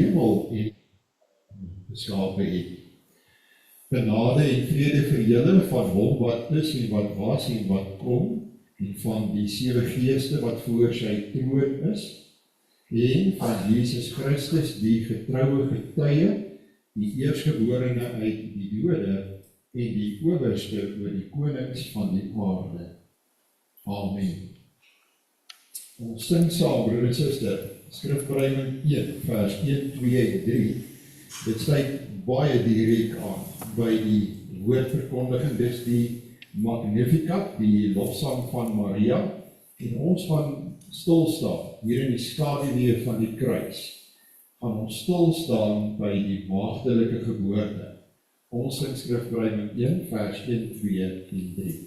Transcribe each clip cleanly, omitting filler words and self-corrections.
hemel en geskape het. Genade en vrede vir julle van hom wat is en wat was en wat kom, en van die 7 geeste wat voor sy troon is, en van Jesus Christus, die getroue getuie, die eerstgeborene uit die dode, en die owerste oor die konings van die aarde. Amen. Ons sing saam, broer en suster, Skrifbereiding 1, vers 1, 2 en 3. Dit sluit baie direk aan by die woordverkondiging, dis die Magnificat, die lofsang van Maria, en ons gaan stilstaan, hier in die skaduwee van die kruis, gaan ons stilstaan by die maagdelike geboorte. Ons sing Skrifbereiding 1, vers 1, 2 en 3.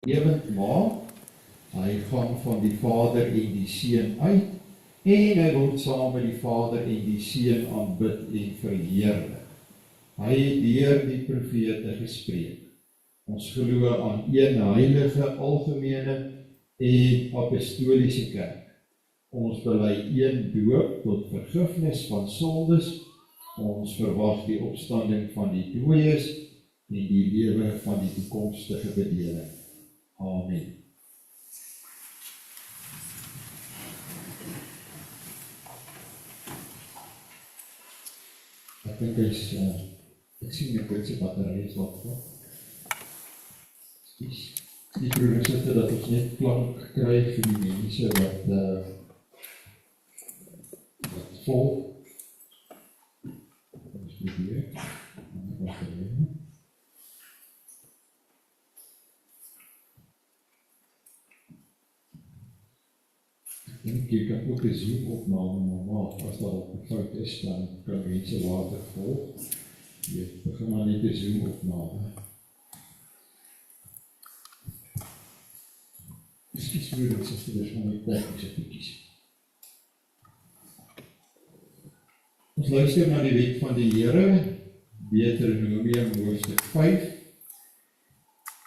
Lewend maak, hy gaan van die Vader en die Seun uit, en hy word saam met die Vader en die Seun aanbid en verheerlik. Hy het deur die profete gespreek. Ons glo aan een heilige, algemene en apostoliese kerk. Ons bely een doop tot vergifnis van sondes. Ons verwag die opstanding van die dooies en die lewe van die toekomstige bedeling. Amen. Ek dink ek sien die kwytse batterij is wat voor. Die probeer sitte dat ons net klank kry vir die mense wat vol. Ons probeer. dink jy kan ook 'n Zoom-opname maak, as daar op 'n fout is, dan kan mense later volg. Jy begin maar net 'n Zoom-opname. Ekskuus vir dit, sister, dis van die tegniese goedjies. Ons luister na die wet van die Here, Deuteronomium hoofstuk 5.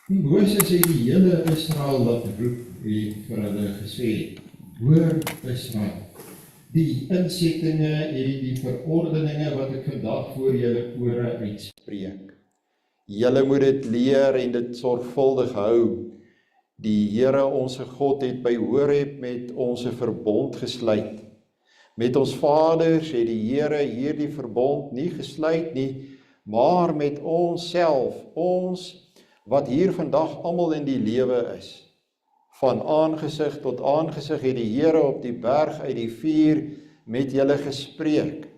En Moses het die hele Israel laat roep en vir hulle gesê, hoor Israel, die insettinge en die verordeninge wat ek vandag voor julle ore uitspreek. Julle moet dit leer en dit sorgvuldig hou. Die Here onse God het by Horeb met ons 'n verbond gesluit. Met ons vaders het die Here hierdie verbond nie gesluit nie, maar met ons self, ons wat hier vandag almal in die lewe is. Van aangesig tot aangesig het die Here op die berg uit die vuur met julle gespreek.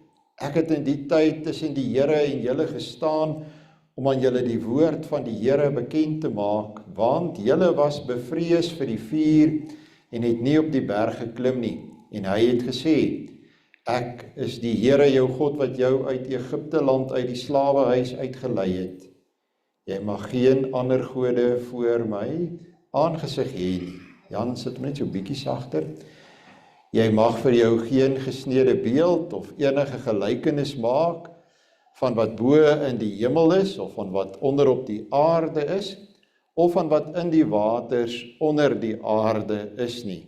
Ek het in die tyd tussen die Here en julle gestaan om aan julle die woord van die Here bekend te maak, want julle was bevrees vir die vuur en het nie op die berg geklim nie. En hy het gesê, ek is die Here jou God wat jou uit Egipte land uit die slawehuis uitgelei het. Jy mag geen ander gode voor my aangesig hê nie. Jan sit net so bietjie sagter. Jy mag vir jou geen gesneede beeld of enige gelykenis maak van wat bo in die hemel is, of van wat onder op die aarde is, of van wat in die waters onder die aarde is nie.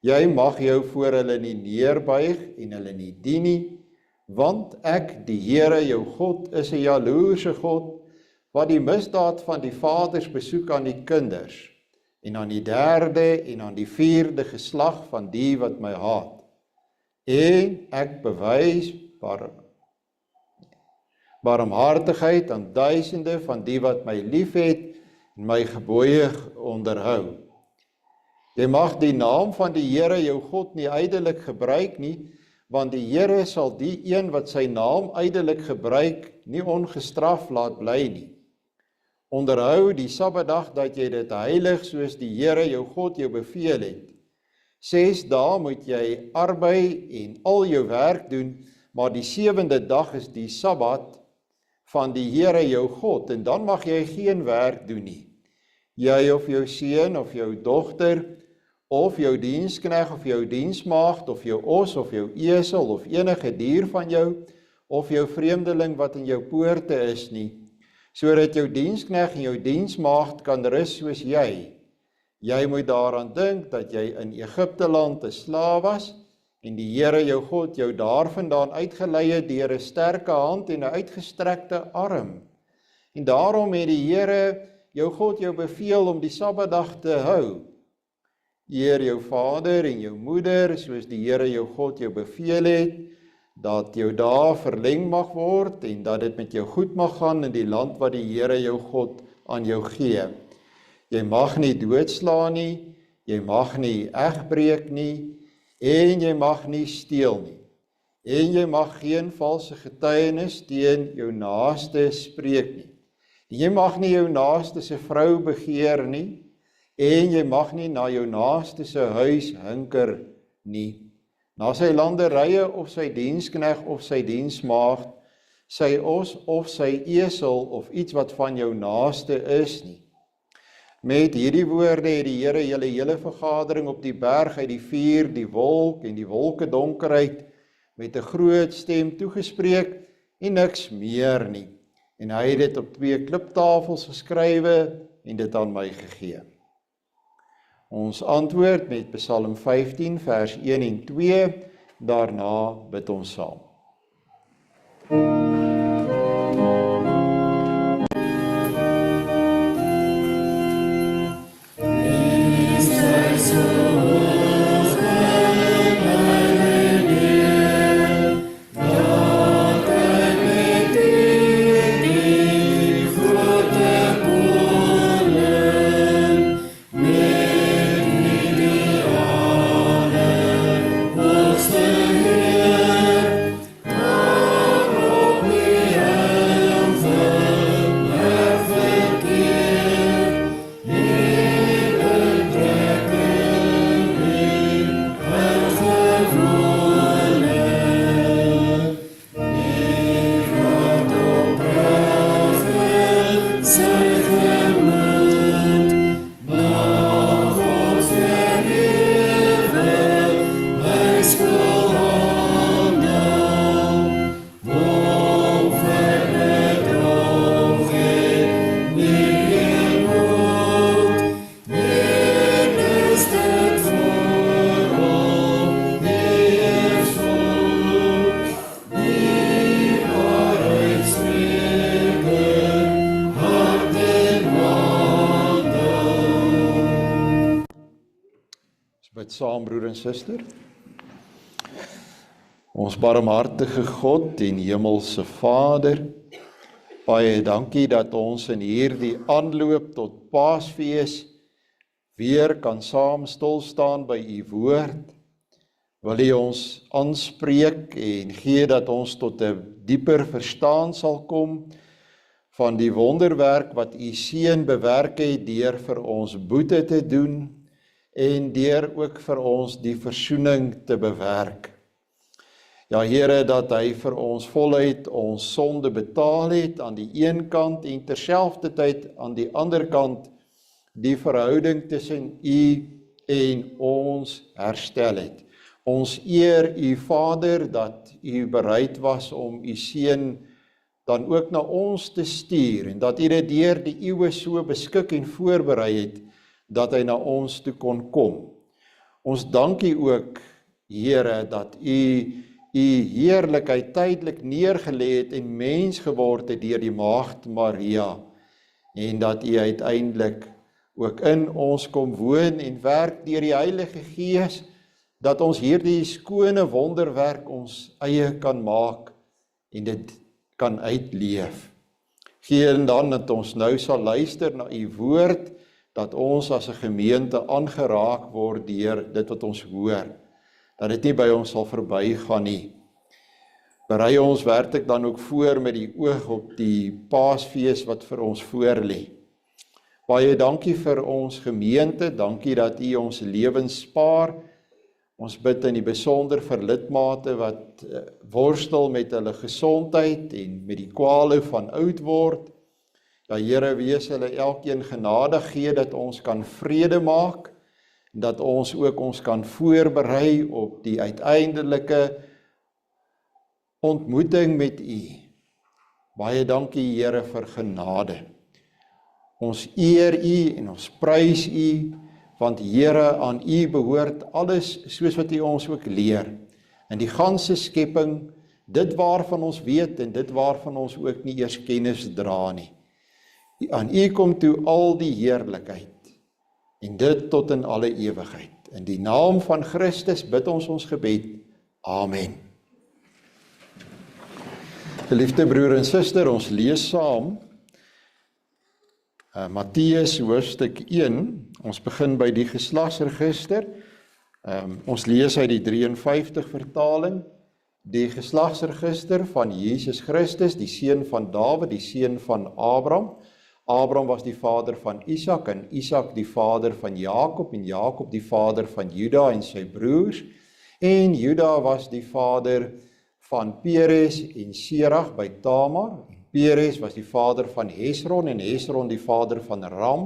Jy mag jou voor hulle nie neerbuig en hulle nie dien nie, want ek, die Here jou God, is 'n jaloerse God, wat die misdaad van die vaders besoek aan die kinders, en aan die derde en aan die vierde geslag van die wat my haat. En ek bewys barmhartigheid aan duisende van die wat my liefhet en my gebooie onderhou. Jy mag die naam van die Here jou God nie ydelik gebruik nie, want die Here sal die een wat sy naam ydelik gebruik nie ongestraf laat bly nie. Onderhou die Sabbatdag dat jy dit heilig soos die Here jou God jou beveel het. 6 dae moet jy arbei en al jou werk doen, maar die 7de dag is die Sabbat van die Here jou God, en dan mag jy geen werk doen nie. Jy of jou seun of jou dogter, of jou dienskneg of jou diensmaagd, of jou os of jou esel, of enige dier van jou, of jou vreemdeling wat in jou poorte is nie, sodat jou dienskneg en jou diensmaagd kan rus soos jy. Jy moet daaraan dink dat jy in Egipte land 'n slaaf was, en die Here jou God jou daarvandaan uitgelei het deur 'n sterke hand en 'n uitgestrekte arm. En daarom het die Here jou God jou beveel om die Sabbatdag te hou. Eer jou vader en jou moeder, soos die Here jou God jou beveel het, dat jou dae verleng mag word en dat dit met jou goed mag gaan in die land wat die Here jou God aan jou gee. Jy mag nie doodslaan nie, jy mag nie egbreek nie, en jy mag nie steel nie. En jy mag geen valse getuienis teen jou naaste spreek nie. Jy mag nie jou naaste se vrou begeer nie, en jy mag nie na jou naaste se huis hinker nie. Na sy landerye of sy dienskneg of sy diensmaagd, sy os of sy esel of iets wat van jou naaste is nie. Met hierdie woorde het die Here julle hele vergadering op die berg uit die vuur, die wolk en die wolke donkerheid met 'n groot stem toegespreek en niks meer nie. En hy het dit op 2 kliptafels geskrywe en dit aan my gegee. Ons antwoord met Psalm 15 vers 1 en 2, daarna bid ons saam. bid saam, broer en suster. Ons barmhartige God en hemelse Vader, baie dankie dat ons in hierdie aanloop tot Paasfees weer kan saam stil staan by u woord. Wil u ons aanspreek en gee dat ons tot 'n dieper verstaan sal kom van die wonderwerk wat u seun bewerk het deur vir ons boete te doen en deur ook vir ons die versoening te bewerk. Ja Here, dat hy vir ons voluit ons sonde betaal het aan die een kant en terselfdertyd aan die ander kant die verhouding tussen u en ons herstel het. Ons eer u Vader dat u bereid was om u seun dan ook na ons te stuur en dat u dit deur die eeue so beskik en voorberei het dat hy na ons toe kon kom. Ons dank u ook, Here, dat u heerlikheid tydelik neergelê het en mens geword het deur die maagd Maria en dat u uiteindelik ook in ons kom woon en werk deur die Heilige Gees dat ons hierdie skone wonderwerk ons eie kan maak en dit kan uitleef. Gee dan dat ons nou sal luister na u woord, dat ons as 'n gemeente aangeraak word deur dit wat ons hoor, dat dit nie by ons sal verbygaan nie. Berei ons werklik dan ook voor met die oog op die Paasfees wat vir ons voorlê. Baie dankie vir ons gemeente, dankie dat u ons lewens spaar. Ons bid in die besonder vir lidmate wat worstel met hulle gesondheid en met die kwale van oud word. Ja Here, wees hulle elkeen genadig gee dat ons kan vrede maak, dat ons ook ons kan voorberei op die uiteindelike ontmoeting met u. Baie dankie Here vir genade. Ons eer u en ons prys u, want Here, aan u behoort alles soos wat u ons ook leer. In die ganse skepping, dit waarvan ons weet en dit waarvan ons ook nie eers kennis dra nie. Aan u kom toe al die heerlikheid en dit tot in alle ewigheid. In die naam van Christus bid ons gebed. Amen. Geliefde broer en suster, ons lees saam Matteus hoofstuk 1, ons begin by die geslagsregister. Ons lees uit die 53 vertaling, die geslagsregister van Jesus Christus, die seun van Dawid, die seun van Abraham. Abraham was die vader van Isak en Isak die vader van Jakob en Jakob die vader van Juda en sy broers. En Juda was die vader van Peres en Serach by Tamar. Peres was die vader van Hesron en Hesron die vader van Ram.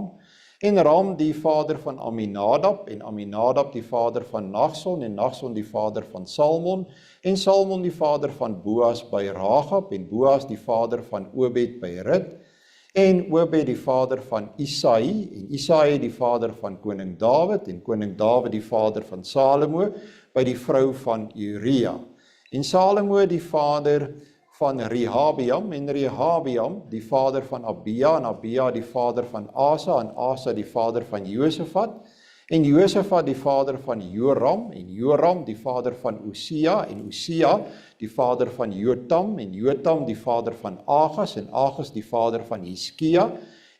En Ram die vader van Aminadab en Aminadab die vader van Nachson en Nachson die vader van Salmon en Salmon die vader van Boas by Ragab en Boas die vader van Obed by Rut en Obed die vader van Isai en Isai die vader van koning Dawid en koning Dawid die vader van Salomo by die vrou van Uria en Salomo die vader van Rehabiam en Rehabiam die vader van Abia en Abia die vader van Asa en Asa die vader van Josafat en Josafat die vader van Joram en Joram die vader van Usia en Usia die vader van Jotam en Jotam die vader van Agas en Agas die vader van Hiskia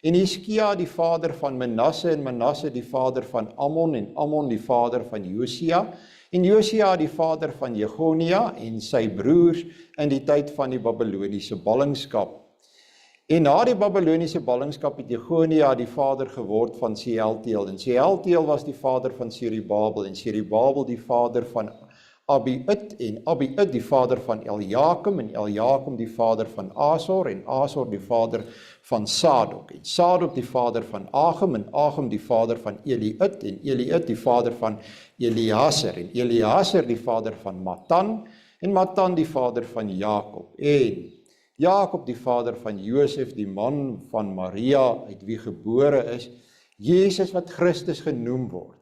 en Hiskia die vader van Manasse en Manasse die vader van Ammon en Ammon die vader van Josia en Josia die vader van Jegonia en sy broers in die tyd van die Babyloniese ballingskap. En na die Babyloniese ballingskap het Jegonia die vader geword van Sealtiel en Sealtiel was die vader van Serubabel en Serubabel die vader van Abiud en Abiud die vader van Eliakim en Eliakim die vader van Asor en Asor die vader van Sadok en Sadok die vader van Agim en Agim die vader van Eliud en Eliud die vader van Eliaser en Eliaser die vader van Matan en Matan die vader van Jakob en Jakob die vader van Josef die man van Maria uit wie gebore is Jesus wat Christus genoem word.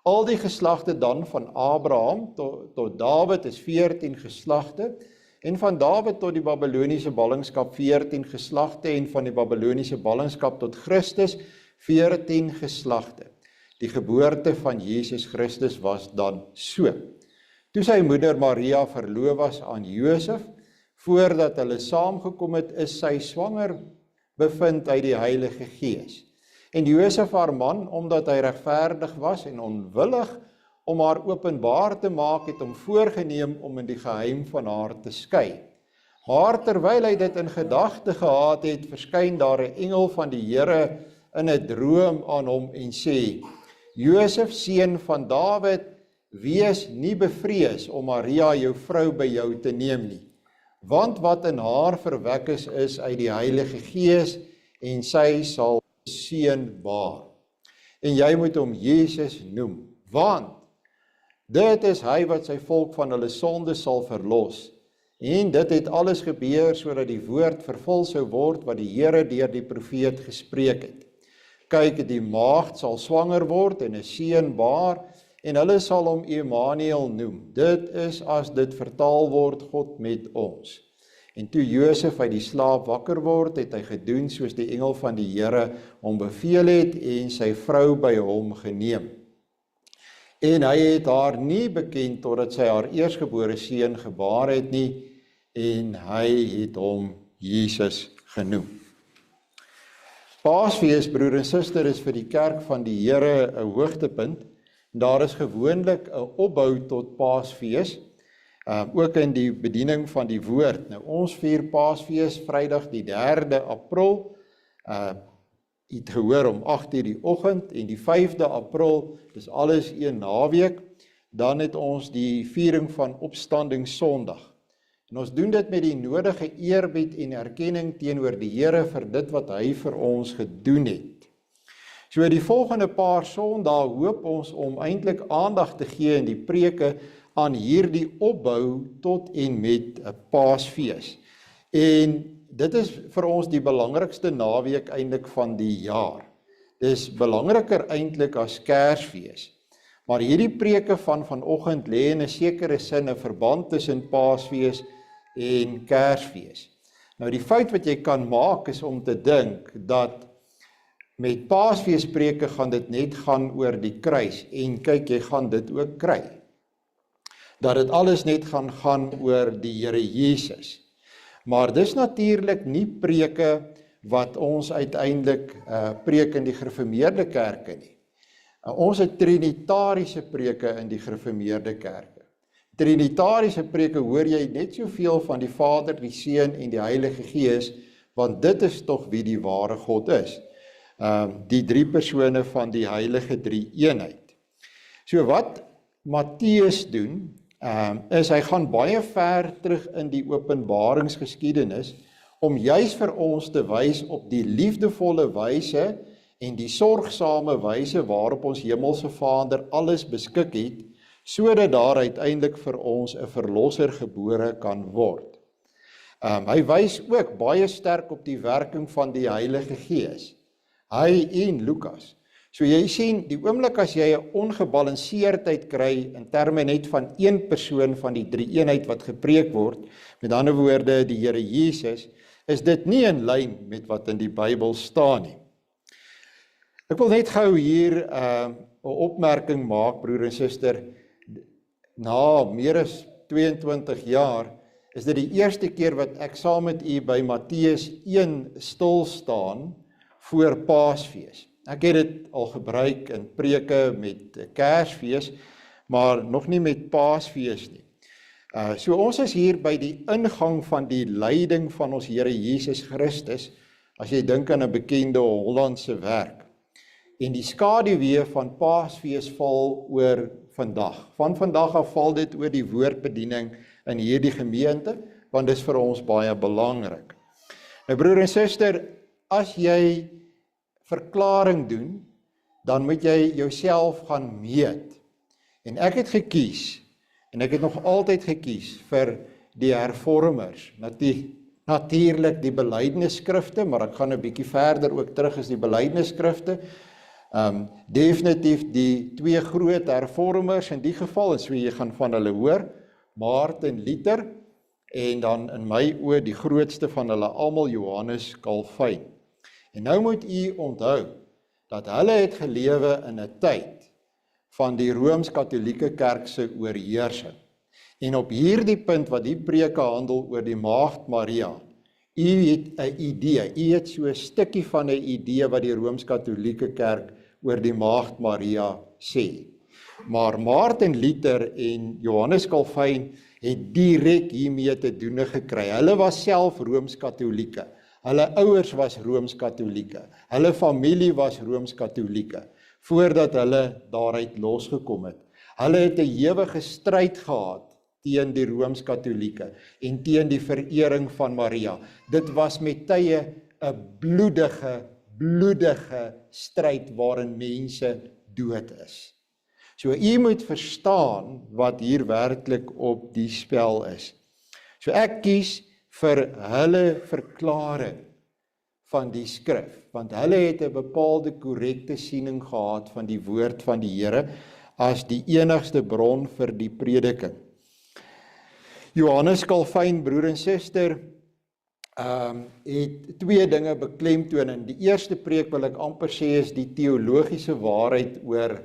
Al die geslagte dan van Abraham tot Dawid is 14 geslagte en van Dawid tot die Babyloniese ballingskap 14 geslagte en van die Babyloniese ballingskap tot Christus 14 geslagte. die geboorte van Jesus Christus was dan so. Toe sy moeder Maria verloof was aan Josef, voordat hulle saamgekom het, is sy swanger bevind uit die Heilige Gees. En Josef haar man, omdat hy regverdig was en onwillig om haar openbaar te maak, het hom voorgeneem om in die geheim van haar te skei. Maar terwyl hy dit in gedagte gehad het, verskyn daar 'n engel van die Here in 'n droom aan hom en sê: Josef, seun van Dawid, wees nie bevrees om Maria jou vrou by jou te neem nie, want wat in haar verwek is uit die Heilige Gees, en sy sal 'n seun baar. En jy moet hom Jesus noem, want dit is hy wat sy volk van hulle sonde sal verlos. En dit het alles gebeur sodat die woord vervul sou word wat die Here deur die profeet gespreek het. Kyk, die maagd sal swanger word en 'n seun baar, en hulle sal hom Immanuel noem. Dit is as dit vertaal word, God met ons. En toe Josef uit die slaap wakker word, het hy gedoen soos die engel van die Here hom beveel het en sy vrou by hom geneem. En hy het haar nie bekend totdat sy haar eersgebore seun gebaar het nie, en hy het hom Jesus genoem. Paasfees, broer en suster, is vir die kerk van die Here 'n hoogtepunt. Daar is gewoonlik 'n opbou tot Paasfees, ook in die bediening van die woord. Nou, ons vier Paasfees Vrydag die 3de April, het gehoor om 8:00 die oggend, en die 5de April, dis alles een naweek, dan het ons die viering van Opstanding Sondag. En ons doen dit met die nodige eerbied en erkenning teenoor die Here vir dit wat hy vir ons gedoen het. So die volgende paar Sondae hoop ons om eintlik aandag te gee in die preke aan hierdie opbou tot en met 'n Paasfees. En dit is vir ons die belangrikste naweek eintlik van die jaar. Dis belangriker eintlik as Kersfees. Maar hierdie preke van vanoggend lê in 'n sekere sin 'n verband tussen Paasfees en Kersfees. Nou die fout wat jy kan maak is om te dink dat met Paasfeespreke gaan dit net gaan oor die kruis, en kyk, jy gaan dit ook kry. Dat dit alles net gaan oor die Here Jesus. Maar dis natuurlik nie preke wat ons uiteindelik preek in die gereformeerde kerke nie. Ons het trinitariese preke in die gereformeerde kerke. Trinitariese preke hoor jy net soveel van die Vader, die Seun en die Heilige Gees, want dit is tog wie die ware God is. Die drie persone van die heilige drie-eenheid. So wat Matteus doen, is hy gaan baie ver terug in die openbaringsgeskiedenis, om juis vir ons te wys op die liefdevolle wyse en die sorgsame wyse waarop ons hemelse Vader alles beskik het, sodat daar uiteindelik vir ons 'n verlosser gebore kan word. Hy wys ook baie sterk op die werking van die Heilige Gees. Hy en Lukas. So jy sien, die oomblik as jy 'n ongebalanseerdheid kry in terme net van een persoon van die drie-eenheid wat gepreek word, met ander woorde die Here Jesus, is dit nie in lyn met wat in die Bybel staan nie. Ek wil net gou hier 'n opmerking maak, broer en suster. Na meer as 22 jaar is dit die eerste keer wat ek saam met u by Matteus 1 stil staan voor Paasfees. Ek het dit al gebruik in preke met Kersfees, maar nog nie met Paasfees nie. So ons is hier by die ingang van die lyding van ons Here Jesus Christus, as jy dink aan 'n bekende Hollandse werk. En die skaduwee van Paasfees val oor vandag. Van vandag af val dit oor die woordbediening in hierdie gemeente, want dit is vir ons baie belangrik. Nou broer en suster, as jy verklaring doen, dan moet jy jouself gaan meet. En ek het gekies, en ek het nog altyd gekies vir die hervormers, natuurlik die belydenisskrifte, maar ek gaan 'n bietjie verder ook terug as die belydenisskrifte. Definitief die twee groot hervormers in die geval, en so jy gaan van hulle hoor, Maarten Luther, en dan in my oë die grootste van hulle almal, Johannes Calvin. En nou moet u onthou, dat hulle het gelewe in 'n tyd van die Rooms-Katolieke Kerk se oorheersing. En op hierdie punt wat die preke handel oor die Maagd Maria, u het 'n idee, u het so 'n stukkie van 'n idee wat die Rooms-Katolieke Kerk oor die Maagd Maria sê. Maar Martin Luther en Johannes Calvin het direk hiermee te doen gekry. Hulle was self Rooms-Katolieke. Hulle ouers was Rooms-Katolieke. Hulle familie was Rooms-Katolieke, voordat hulle daaruit losgekom het. Hulle het 'n ewige stryd gehad teen die Rooms-Katolieke en teen die verering van Maria. Dit was met tye 'n bloedige stryd waarin mense dood is. So u moet verstaan wat hier werklik op die spel is. So ek kies vir hulle verklaring van die skrif, want hulle het 'n bepaalde korrekte siening gehad van die woord van die Here as die enigste bron vir die prediking. Johannes Calvin, broer en suster, het twee dinge beklemtoon. In die eerste preek wil ek amper sê is die teologiese waarheid oor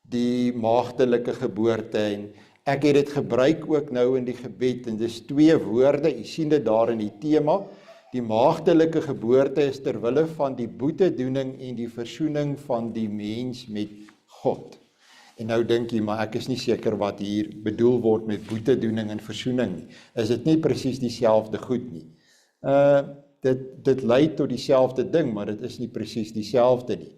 die maagdelike geboorte, en ek het dit gebruik ook nou in die gebed, en dis twee woorde, u sien dit daar in die tema. Die maagdelike geboorte is terwille van die boetedoening en die versoening van die mens met God. En nou dink jy, maar ek is nie seker wat hier bedoel word met boetedoening en versoening nie. Is dit nie presies dieselfde goed nie? Dit lei tot dieselfde ding, maar dit is nie presies dieselfde nie.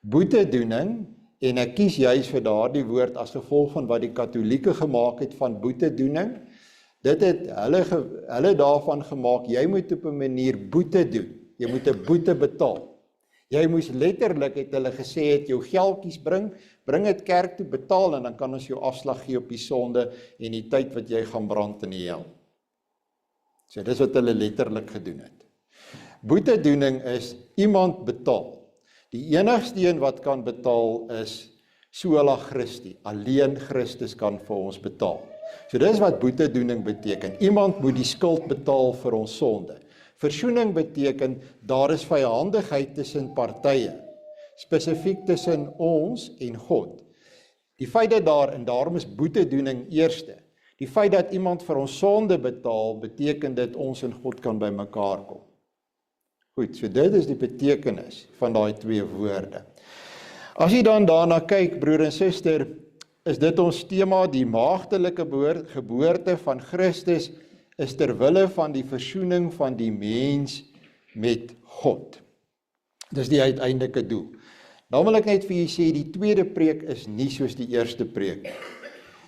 Boetedoening, en ek kies juist vir daardie woord as gevolg van wat die Katolieke gemaak het van boetedoening. Dit het hulle daarvan gemaak, jy moet op 'n manier boete doen. Jy moet 'n boete betaal. Jy moes letterlik, het hulle gesê, het jou geldjies bring dit kerk toe, betaal, en dan kan ons jou afslag gee op die sonde en die tyd wat jy gaan brand in die hel. So dis wat hulle letterlik gedoen het. Boetedoening is iemand betaal. Die enigste een wat kan betaal is sola Christi. Alleen Christus kan vir ons betaal. So dis wat boetedoening beteken. Iemand moet die skuld betaal vir ons sonde. Versoening beteken, daar is vyandigheid tussen partye, spesifiek tussen ons en God. Die feit dat daarom is boetedoening eerste. Die feit dat iemand vir ons sonde betaal, beteken dat ons en God kan by mekaar kom. Goed, so dit is die betekenis van daai twee woorde. As jy dan daarna kyk, broer en suster, is dit ons tema, die maagdelike geboorte van Christus is terwille van die versoening van die mens met God. Dis die uiteindelike doel. Nou wil ek net vir julle sê, die tweede preek is nie soos die eerste preek.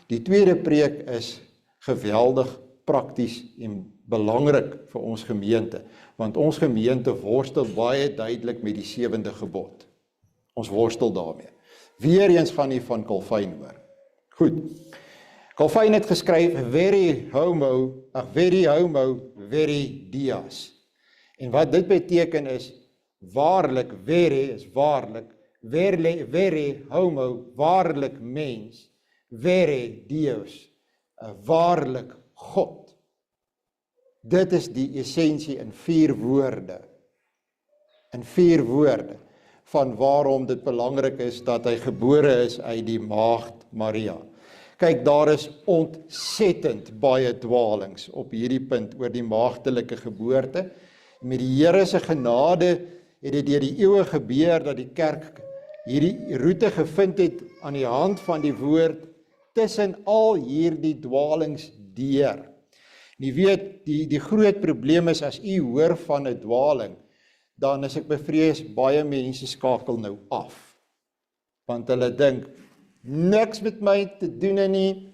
Die tweede preek is geweldig prakties en belangrik vir ons gemeente, want ons gemeente worstel baie duidelik met die 7de gebod. Ons worstel daarmee. Weereens gaan nie van Calvin hoor. Goed. Calvin het geskryf, very homo, very dias. En wat dit beteken is, waarlik, very is waarlik, very homo, waarlik mens, very dios, waarlik God. Dit is die essensie in 4 woorde. In 4 woorde van waarom dit belangrik is dat hy gebore is uit die Maagd Maria. Kyk, daar is ontsettend baie dwalings op hierdie punt oor die maagdelike geboorte. Met die Here se genade het dit deur die eeue gebeur dat die kerk hierdie roete gevind het aan die hand van die woord tussen al hierdie dwalings deur. En jy weet, die groot probleem is as u hoor van 'n dwaling, dan is ek bevrees baie mense skakel nou af. Want hulle dink, niks met my te doen nie,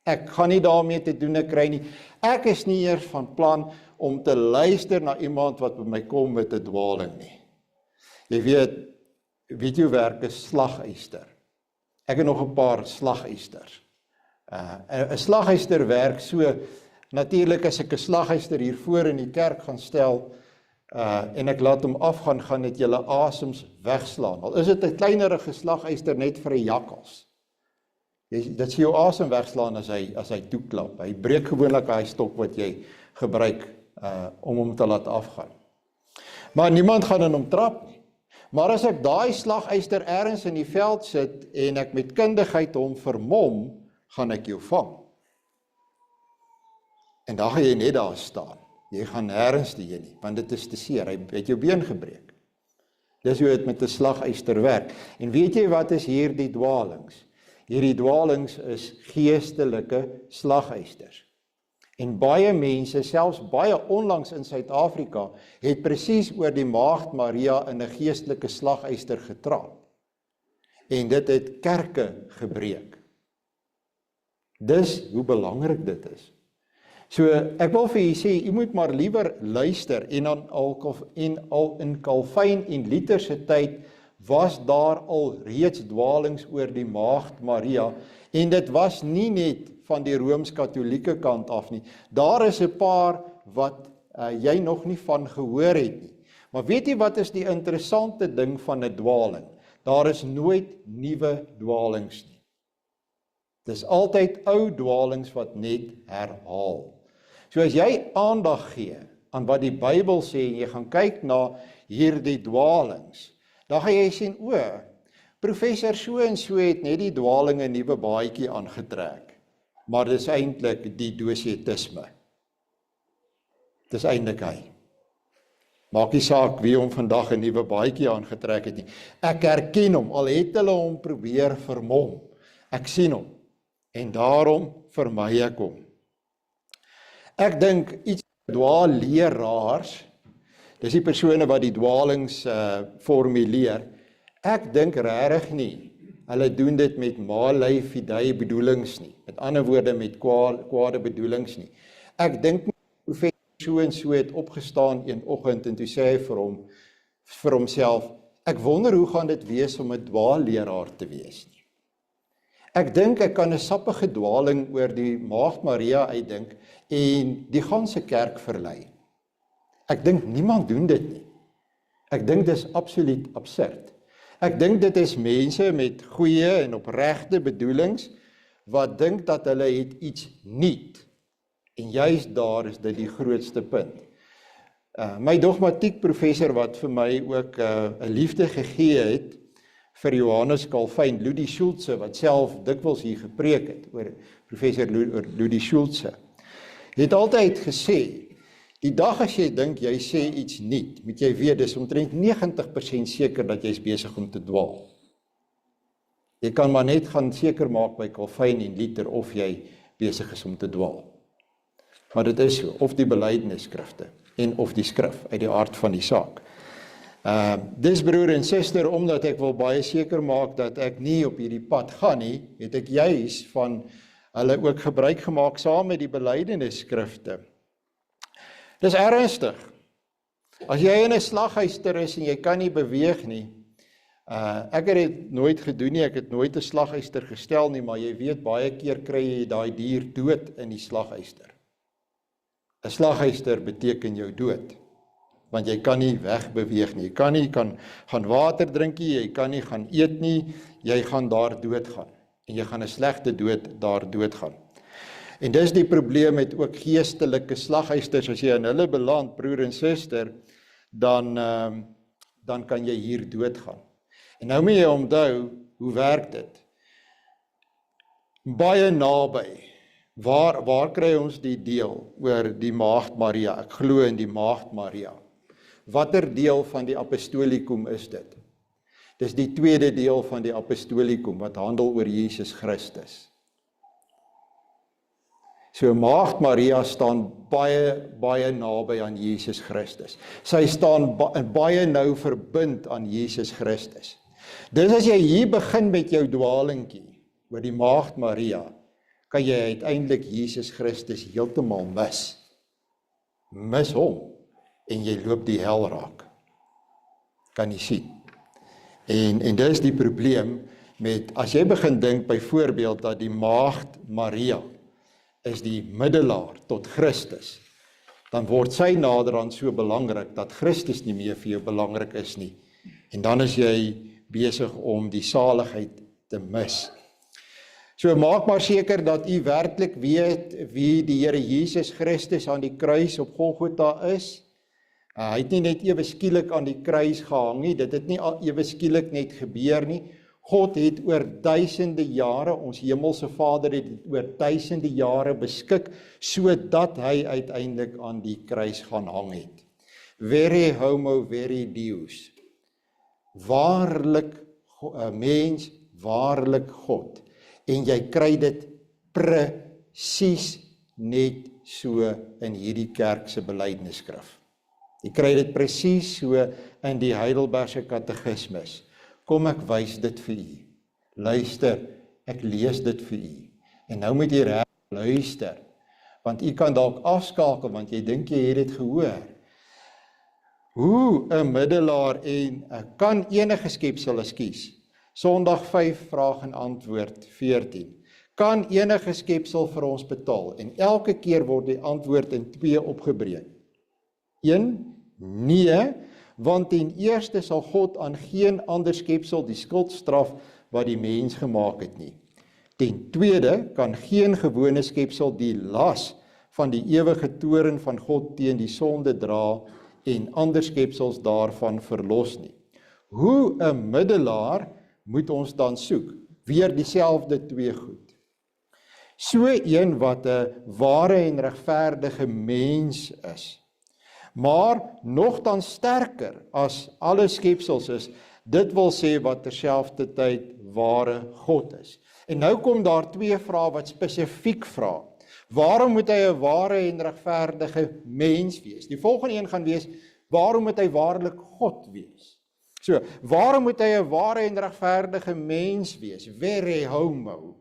ek gaan nie daarmee te doen kry nie. Ek is nie eers van plan om te luister na iemand wat by my kom met 'n dwaling nie. Jy weet jy werk 'n slaguister. Ek het nog 'n paar slaguisters. 'n slaguister werk so, natuurlik as ek 'n slaguister hier voor in die kerk gaan stel, en ek laat hom afgaan, gaan dit julle asems wegslaan. Al is dit 'n kleinerige slaguister net vir 'n jakkals. Dit sê jou asem wegslaan as hy toeklap. Hy breek gewoonlik daai stok wat jy gebruik om hom te laat afgaan. Maar niemand gaan in hom trap nie. Maar as ek daai slagyster ergens in die veld sit en ek met kundigheid hom vermom, gaan ek jou vang. En dan gaan jy net daar staan. Jy gaan nêrens heen nie, want dit is te seer. Hy het jou been gebreek. Dis hoe dit met 'n slagyster werk. En weet jy wat is hierdie dwalings? Hierdie dwalings is geestelike slagysters. En baie mense, selfs baie onlangs in Suid-Afrika, het presies oor die Maagd Maria in 'n geestelike slagyster getrap. En dit het kerke gebreek. Dis hoe belangrik dit is. So, ek wil vir julle sê, jy moet maar liewer luister, en al in Calvin en Luther se tyd was daar al reeds dwalings oor die Maagd Maria, en dit was nie net van die Rooms-Katolieke kant af nie. Daar is 'n paar wat jy nog nie van gehoor het nie. Maar weet jy wat is die interessante ding van 'n dwaling? Daar is nooit nuwe dwalings nie. Dis altyd ou dwalings wat net herhaal. So as jy aandag gee aan wat die Bybel sê en jy gaan kyk na hierdie dwalings, dan gaan jy sien, professor so en so het net die dwaling 'n nuwe baadjie aangetrek. Maar dis eintlik die dosetisme. Dis eintlik hy. Maak nie saak wie hom vandag 'n nuwe baadjie aangetrek het nie. Ek herken hom, al het hulle hom probeer vermom. Ek sien hom. En daarom vermy ek hom. Ek dink iets dwaalleraars, dis die persone wat die dwalings formuleer. Ek dink regtig nie, hulle doen dit met malei fidei bedoelings nie. Met ander woorde met kwade bedoelings nie. Ek dink nie professor so en so het opgestaan een oggend en toe sê hy vir homself, ek wonder hoe gaan dit wees om 'n dwaalleraar te wees nie. Ek dink ek kan 'n sappige dwaling oor die Maagd Maria uitdink en die ganse kerk verlei. Ek dink niemand doen dit nie. Ek dink dis absoluut absurd. Ek dink dit is mense met goeie en opregte bedoelings wat dink dat hulle het iets nuut. En juist daar is dit die grootste punt. My dogmatiek professor wat vir my ook 'n liefde gegee het vir Johannes Calvin, Ludie Schultze, wat self dikwels hier gepreek het oor professor Ludie Schultze, het altyd gesê, die dag as jy dink jy sê iets nuut, moet jy weet, dis omtrent 90% seker dat jy is besig om te dwaal. Jy kan maar net gaan seker maak by Calvin en Luther of jy besig is om te dwaal. Maar dit is so, of die belydenisskrifte en of die skrif uit die aard van die saak. Dis broer en suster, omdat ek wil baie seker maak dat ek nie op hierdie pad gaan nie, het ek juis van hulle ook gebruik gemaak saam met die belydenisskrifte. Dis ernstig. As jy in 'n slaghuister is en jy kan nie beweeg nie, ek het dit nooit gedoen nie, ek het nooit 'n slaghuister gestel nie, maar jy weet, baie keer kry jy daai dier dood in die slaghuister. 'n Slaghuister beteken jou dood, want jy kan nie wegbeweeg nie, jy kan nie gaan water drink nie, jy kan nie gaan eet nie, jy gaan daar doodgaan, en jy gaan 'n slegte dood daar doodgaan. En dis die probleem met ook geestelike slaghuisters, as jy in hulle beland, broer en suster, dan kan jy hier doodgaan. En nou moet jy onthou, hoe werk dit? Baie naby, waar kry ons die deel oor die Maagd Maria? Ek glo in die Maagd Maria. Watter deel van die apostolikum is dit? Dis die tweede deel van die apostolikum, wat handel oor Jesus Christus. So Maagd Maria staan baie naby aan Jesus Christus. Sy staan baie nou verbind aan Jesus Christus. Dis as jy hier begin met jou dwalingkie oor die Maagd Maria, kan jy uiteindelik Jesus Christus heeltemal mis. Mis hom, en jy loop die hel raak. Kan jy sien? En dis die probleem met, as jy begin dink byvoorbeeld dat die Maagd Maria is die middelaar tot Christus, dan word sy naderhand so belangrik, dat Christus nie meer vir jou belangrik is nie. En dan is jy besig om die saligheid te mis. So maak maar seker dat u werklik weet wie die Here Jesus Christus aan die kruis op Golgotha is. Hy het nie net ewe skielik aan die kruis gehang nie, dit het nie ewe skielik net gebeur nie. God het oor duisende jare, ons hemelse Vader het oor duisende jare beskik, sodat hy uiteindelik aan die kruis gaan hang het. Vere homo, vere Deus. Waarlik mens, waarlik God. En jy kry dit presies net so in hierdie kerk se belydenisskrif. Jy kry dit presies so in die Heidelbergse katekismus. Kom ek wys dit vir u. Luister, ek lees dit vir u. En nou moet jy reg luister, want u kan dalk afskakel, want jy dink jy het dit gehoor. Hoe 'n middelaar en kan enige skepsel, Sondag 5 vraag en antwoord 14. Kan enige skepsel vir ons betaal? En elke keer word die antwoord in 2 opgebreek. 1. Nee, want ten eerste sal God aan geen ander skepsel die skuld straf wat die mens gemaak het nie. Ten tweede kan geen gewone skepsel die las van die ewige toorn van God teen die sonde dra en ander skepsels daarvan verlos nie. Hoe 'n middelaar moet ons dan soek? Weer dieselfde 2 goed. So een wat 'n ware en regverdige mens is, maar nogtans sterker as alle skepsels is, dit wil sê wat terselfdertyd ware God is. En nou kom daar 2 vrae wat spesifiek vra. Waarom moet hy 'n ware en regverdige mens wees? Die volgende een gaan wees, waarom moet hy waarlik God wees? So, waarom moet hy 'n ware en regverdige mens wees? Vere homo,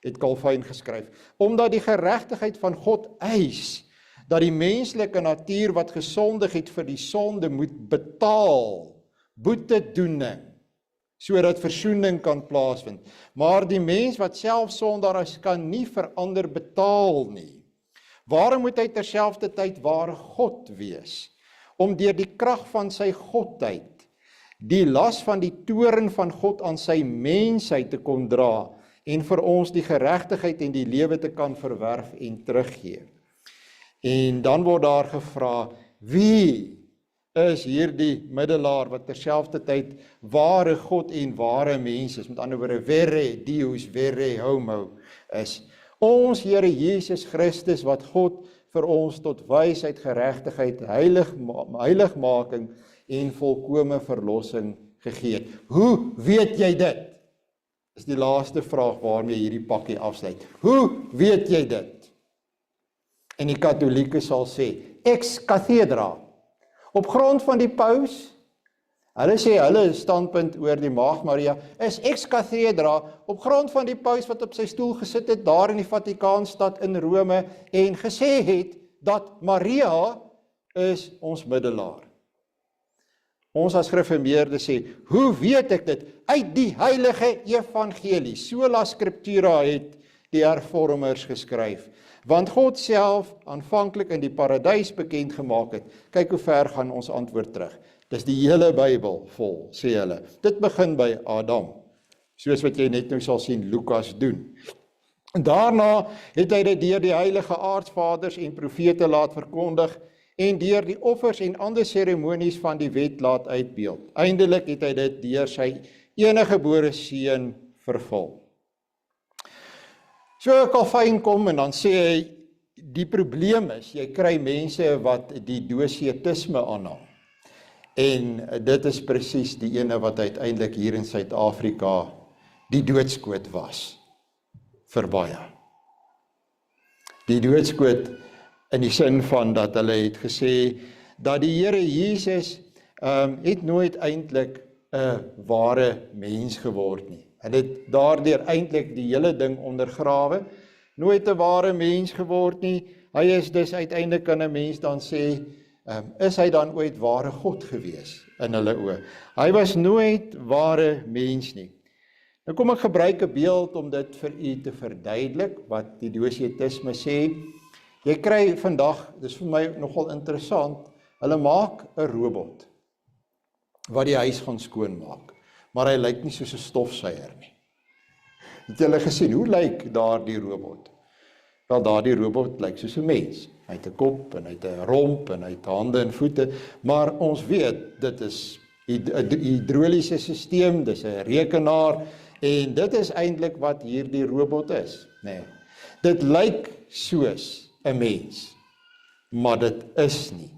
het Calvin geskryf. Omdat die geregtigheid van God eis dat die menslike natuur wat gesondig het vir die sonde moet betaal, boetedoening, sodat versoening kan plaasvind. Maar die mens wat self sondaar is, kan nie vir ander betaal nie. Waarom moet hy terselfdertyd ware God wees? Om deur die krag van sy godheid die las van die toorn van God aan sy mensheid te kon dra en vir ons die geregtigheid en die lewe te kan verwerf en teruggee. En dan word daar gevra, wie is hierdie middelaar wat terselfdertyd ware God en ware mens is? Met ander woorde, vere Deus, vere homo is. Ons Here Jesus Christus wat God vir ons tot wysheid, geregtigheid, heiligmaking en volkome verlossing gegee het. Hoe weet jy dit? Is die laaste vraag waarmee hierdie pakkie afsluit. Hoe weet jy dit? En die Katolieke sal sê, ex cathedra, op grond van die paus, hulle sê hulle standpunt oor die Maagd Maria, is ex cathedra, op grond van die paus wat op sy stoel gesit het, daar in die Vatikaanstad in Rome, en gesê het, dat Maria is ons middelaar. Ons as gereformeerde sê, hoe weet ek dit? Uit die heilige evangelie, sola scriptura het die hervormers geskryf. Want God self aanvanklik in die paradys bekend gemaak het. Kyk hoe ver gaan ons antwoord terug. Dis die hele Bybel vol, sê hulle. Dit begin by Adam, soos wat jy net nou sal sien Lukas doen. En daarna het hy dit deur die heilige aartsvaders en profete laat verkondig en deur die offers en ander seremonies van die wet laat uitbeeld. Eindelik het hy dit deur sy eniggebore seun vervul. So Calvin kom en dan sê hy, die probleem is, jy kry mense wat die dosetisme aanhang. En dit is presies die ene wat uiteindelik hier in Suid-Afrika die doodskoot was, vir baie. Die doodskoot in die sin van dat hulle het gesê, dat die Here Jesus het nooit eintlik 'n ware mens geword nie. Hy het daardeur eintlik die hele ding ondergrawe, nooit 'n ware mens geword nie. Hy is dus uiteindelik kan 'n mens dan sê, is hy dan ooit ware God gewees in hulle oë? Hy was nooit ware mens nie. Nou kom ek gebruik 'n beeld om dit vir u te verduidelik, wat die dosetisme sê. Jy kry vandag, dis vir my nogal interessant, hulle maak 'n robot, wat die huis gaan skoonmaak, maar hy lyk nie soos 'n stofsuier nie. Het julle gesien, hoe lyk daardie robot? Wel, daardie robot lyk soos 'n mens. Hy het 'n kop en hy het 'n romp en hy het hande en voete, maar ons weet dit is 'n hidroliese stelsel, dis 'n rekenaar en dit is eintlik wat hierdie robot is, nee. Dit lyk soos 'n mens, maar dit is nie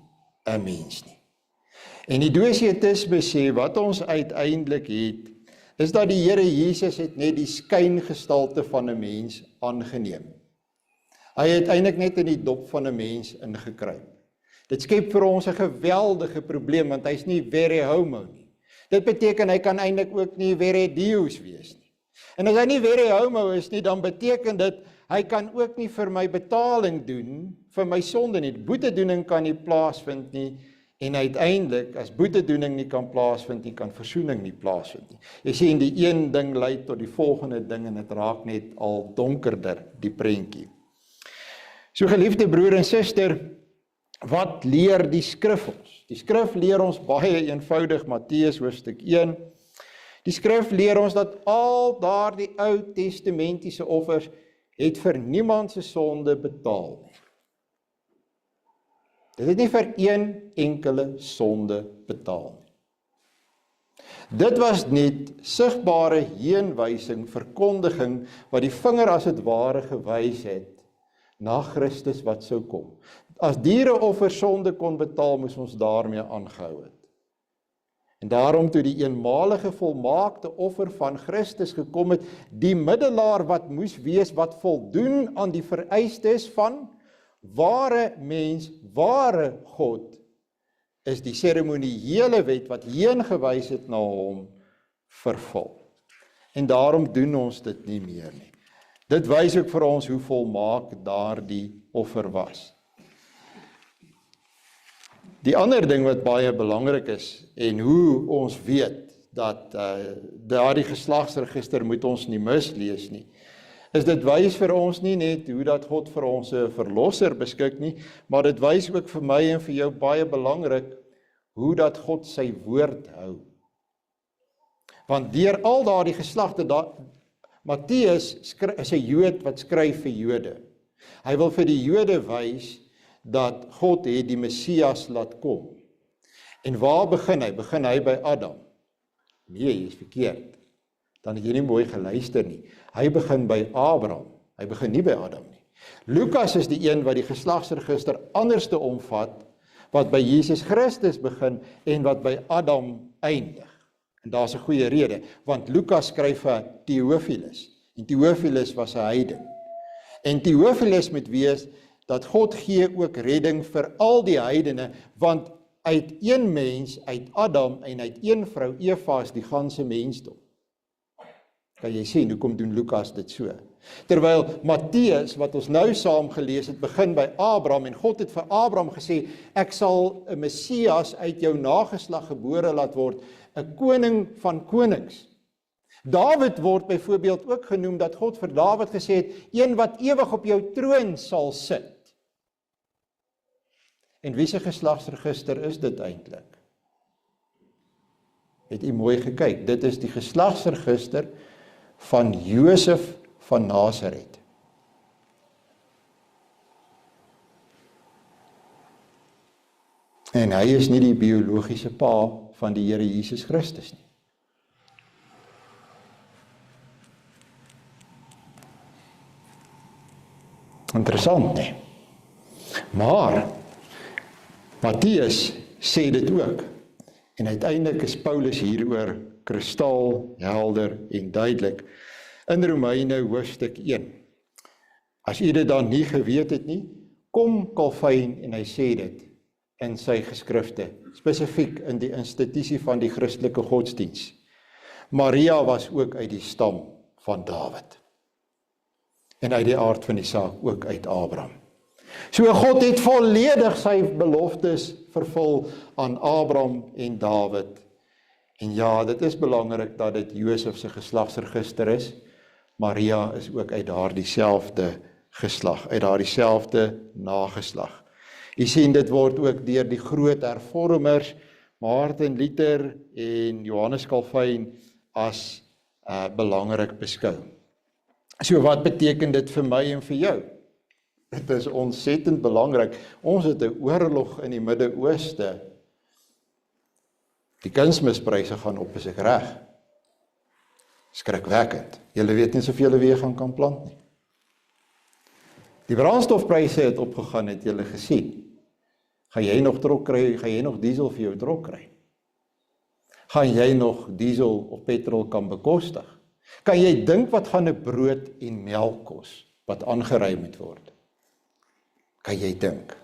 'n mens nie. En die dosietisme sê wat ons uiteindelik het, is dat die Here Jesus het net die skyngestalte van 'n mens aangeneem. Hy het eintlik net in die dop van 'n mens ingekruip. Dit skep vir ons 'n geweldige probleem, want hy's nie vere homo nie. Dit beteken hy kan eintlik ook nie vere deus wees nie. En as hy nie vere homo is nie, dan beteken dit hy kan ook nie vir my betaling doen vir my sonde nie. Boetedoening kan nie plaasvind nie. En uiteindelik, as boetedoening nie kan plaasvind nie, kan versoening nie plaasvind nie. Jy sien, die een ding lei tot die volgende ding en dit raak net al donkerder, die prentjie. So geliefde broer en suster, wat leer die skrif ons? Die skrif leer ons baie eenvoudig, Matteus hoofstuk 1. Die skrif leer ons dat al daardie Ou Testamentiese offers het vir niemand se sonde betaal nie. Dit het nie vir een enkele sonde betaal nie. Dit was net sigbare heenwysing, verkondiging, wat die vinger as het ware gewys het na Christus wat sou kom. As diereoffer sonde kon betaal, moes ons daarmee aangehou het. En daarom toe die eenmalige volmaakte offer van Christus gekom het, die middelaar wat moes wees, wat voldoen aan die vereistes van ware mens, ware God, is die seremoniële wet wat heen gewys het na hom vervul. En daarom doen ons dit nie meer nie. Dit wys ook vir ons hoe volmaak daardie offer was. Die ander ding wat baie belangrik is, en hoe ons weet dat daardie geslagsregister moet ons nie mislees nie, is dit wys vir ons nie net hoe dat God vir ons 'n verlosser beskik nie, maar dit wys ook vir my en vir jou baie belangrik, hoe dat God sy woord hou. Want deur al daardie geslagte, Matteus is 'n Jood wat skryf vir Jode. Hy wil vir die Jode wys dat God het die Messias laat kom. En waar begin hy? Begin hy by Adam? Nee, jy is verkeerd. Dan het jy nie mooi geluister nie. Hy begin by Abraham. Hy begin nie by Adam nie. Lukas is die een wat die geslagsregister anders te omvat, wat by Jesus Christus begin en wat by Adam eindig. En daar's 'n goeie rede, want Lukas skryf vir Theophilus. En Theophilus was 'n heiden. En Theophilus moet weet dat God gee ook redding vir al die heidene, want uit een mens, uit Adam en uit een vrou Eva is die ganse mensdom. Kan jy sien, hoekom doen Lukas dit so? Terwyl Matteus, wat ons nou saam gelees het, begin by Abraham, en God het vir Abraham gesê, ek sal 'n Messias uit jou nageslag gebore laat word, 'n koning van konings. Dawid word byvoorbeeld ook genoem dat God vir Dawid gesê het, een wat ewig op jou troon sal sit. En wie se geslagsregister is dit eintlik? Het u mooi gekyk, dit is die geslagsregister van Josef van Nasaret. En hy is nie die biologiese pa van die Here Jesus Christus nie. Interessant, nie? Maar Matteus sê dit ook. En uiteindelik is Paulus hieroor kristal helder en duidelik in Romeine hoofstuk 1. As u dit dan nie geweet het nie, kom Calvin en hy sê dit in sy geskrifte, spesifiek in die institusie van die Christelike godsdiens. Maria was ook uit die stam van Dawid. En uit die aard van die saak ook uit Abraham. So God het volledig sy beloftes vervul aan Abraham en Dawid. En ja, dit is belangrik dat dit Josef se geslagsregister is. Maria is ook uit daardie selfde geslag, uit daardie selfde nageslag. Jy sien, dit word ook deur die groot hervormers, Martin Luther en Johannes Calvin as belangrik beskou. So wat beteken dit vir my en vir jou? Dit is ontsettend belangrik. Ons het 'n oorlog in die Midde-Ooste. Die kunsmispryse gaan op, is ek reg? Skrikwekkend. Julle weet nie soveel wie gaan kan plant nie. Die brandstofpryse het opgegaan, het julle gesien. Gaan jy nog trok kry, gaan jy nog diesel vir jou trok kry? Gaan jy nog diesel of petrol kan bekostig? Kan jy dink wat gaan 'n brood en melk kos, wat aangery moet word? Kan jy dink?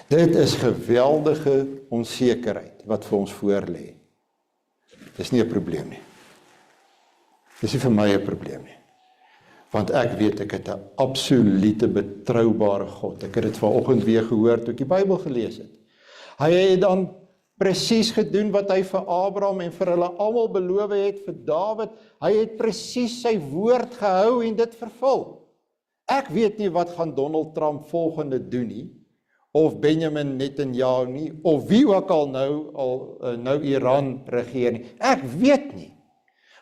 Dit is geweldige onsekerheid wat vir ons voorlê. Dis nie 'n probleem nie. Dis nie vir my 'n probleem nie. Want ek weet ek het 'n absolute betroubare God. Ek het dit vanoggend weer gehoor toe ek die Bybel gelees het. Hy het dan presies gedoen wat hy vir Abraham en vir hulle almal beloof het, vir Dawid. Hy het presies sy woord gehou en dit vervul. Ek weet nie wat gaan Donald Trump volgende doen nie, of Benjamin Netanyahu nie, of wie ook al nou Iran regeer nie. Ek weet nie.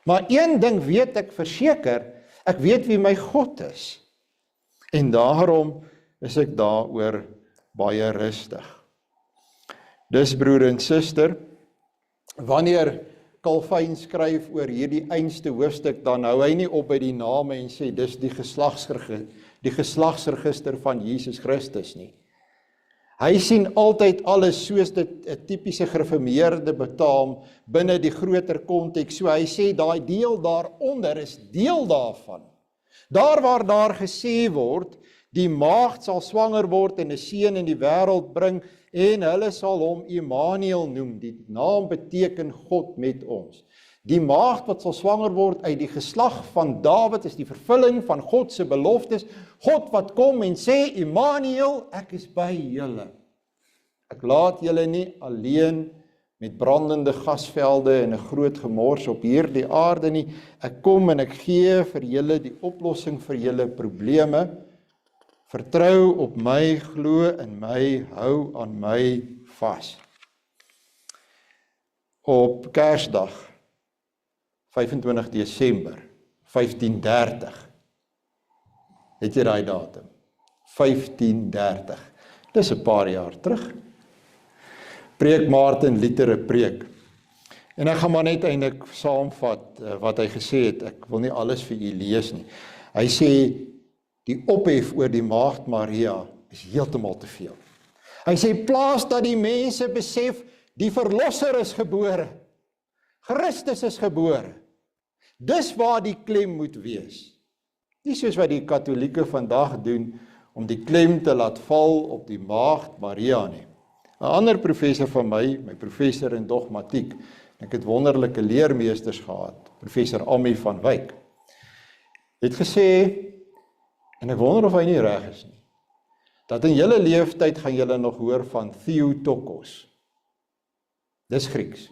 Maar een ding weet ek verseker, ek weet wie my God is. En daarom is ek daaroor baie rustig. Dis broer en suster, wanneer Calvin skryf oor hierdie einste hoofstuk, dan hou hy nie op by die name en sê dis die geslagsregister van Jesus Christus nie. Hy sien altyd alles soos dit 'n tipiese gereformeerde betaam binne die groter konteks. So hy sê daai deel daaronder is deel daarvan. Daar waar daar gesê word, die maagd sal swanger word en 'n seun in die wêreld bring en hulle sal hom Immanuel noem. Die naam beteken God met ons. Die maagd wat sal swanger word uit die geslag van Dawid is die vervulling van God se beloftes. God wat kom en sê, Immanuel, ek is by julle. Ek laat julle nie alleen met brandende gasvelde en 'n groot gemors op hierdie aarde nie. Ek kom en ek gee vir julle die oplossing vir julle probleme. Vertrou op my, glo in my, hou aan my vas. Op Kersdag, 25 Desember 1530. Het jy daai datum? 1530. Dis 'n paar jaar terug. Preek Martin Luther 'n preek. En ek gaan maar net eintlik saamvat wat hy gesê het. Ek wil nie alles vir u lees nie. Hy sê die ophef oor die maagd Maria is heeltemal te veel. Hy sê plaas dat die mense besef die verlosser is gebore. Christus is gebore. Dis waar die klem moet wees. Nie soos wat die Katolieke vandag doen om die klem te laat val op die maagd Maria nie. 'n Ander professor van my professor in dogmatiek, ek het wonderlike leermeesters gehad, professor Ami van Wyk, het gesê, en ek wonder of hy nie reg is nie, dat in julle leeftyd gaan julle nog hoor van Theotokos. Dis Grieks.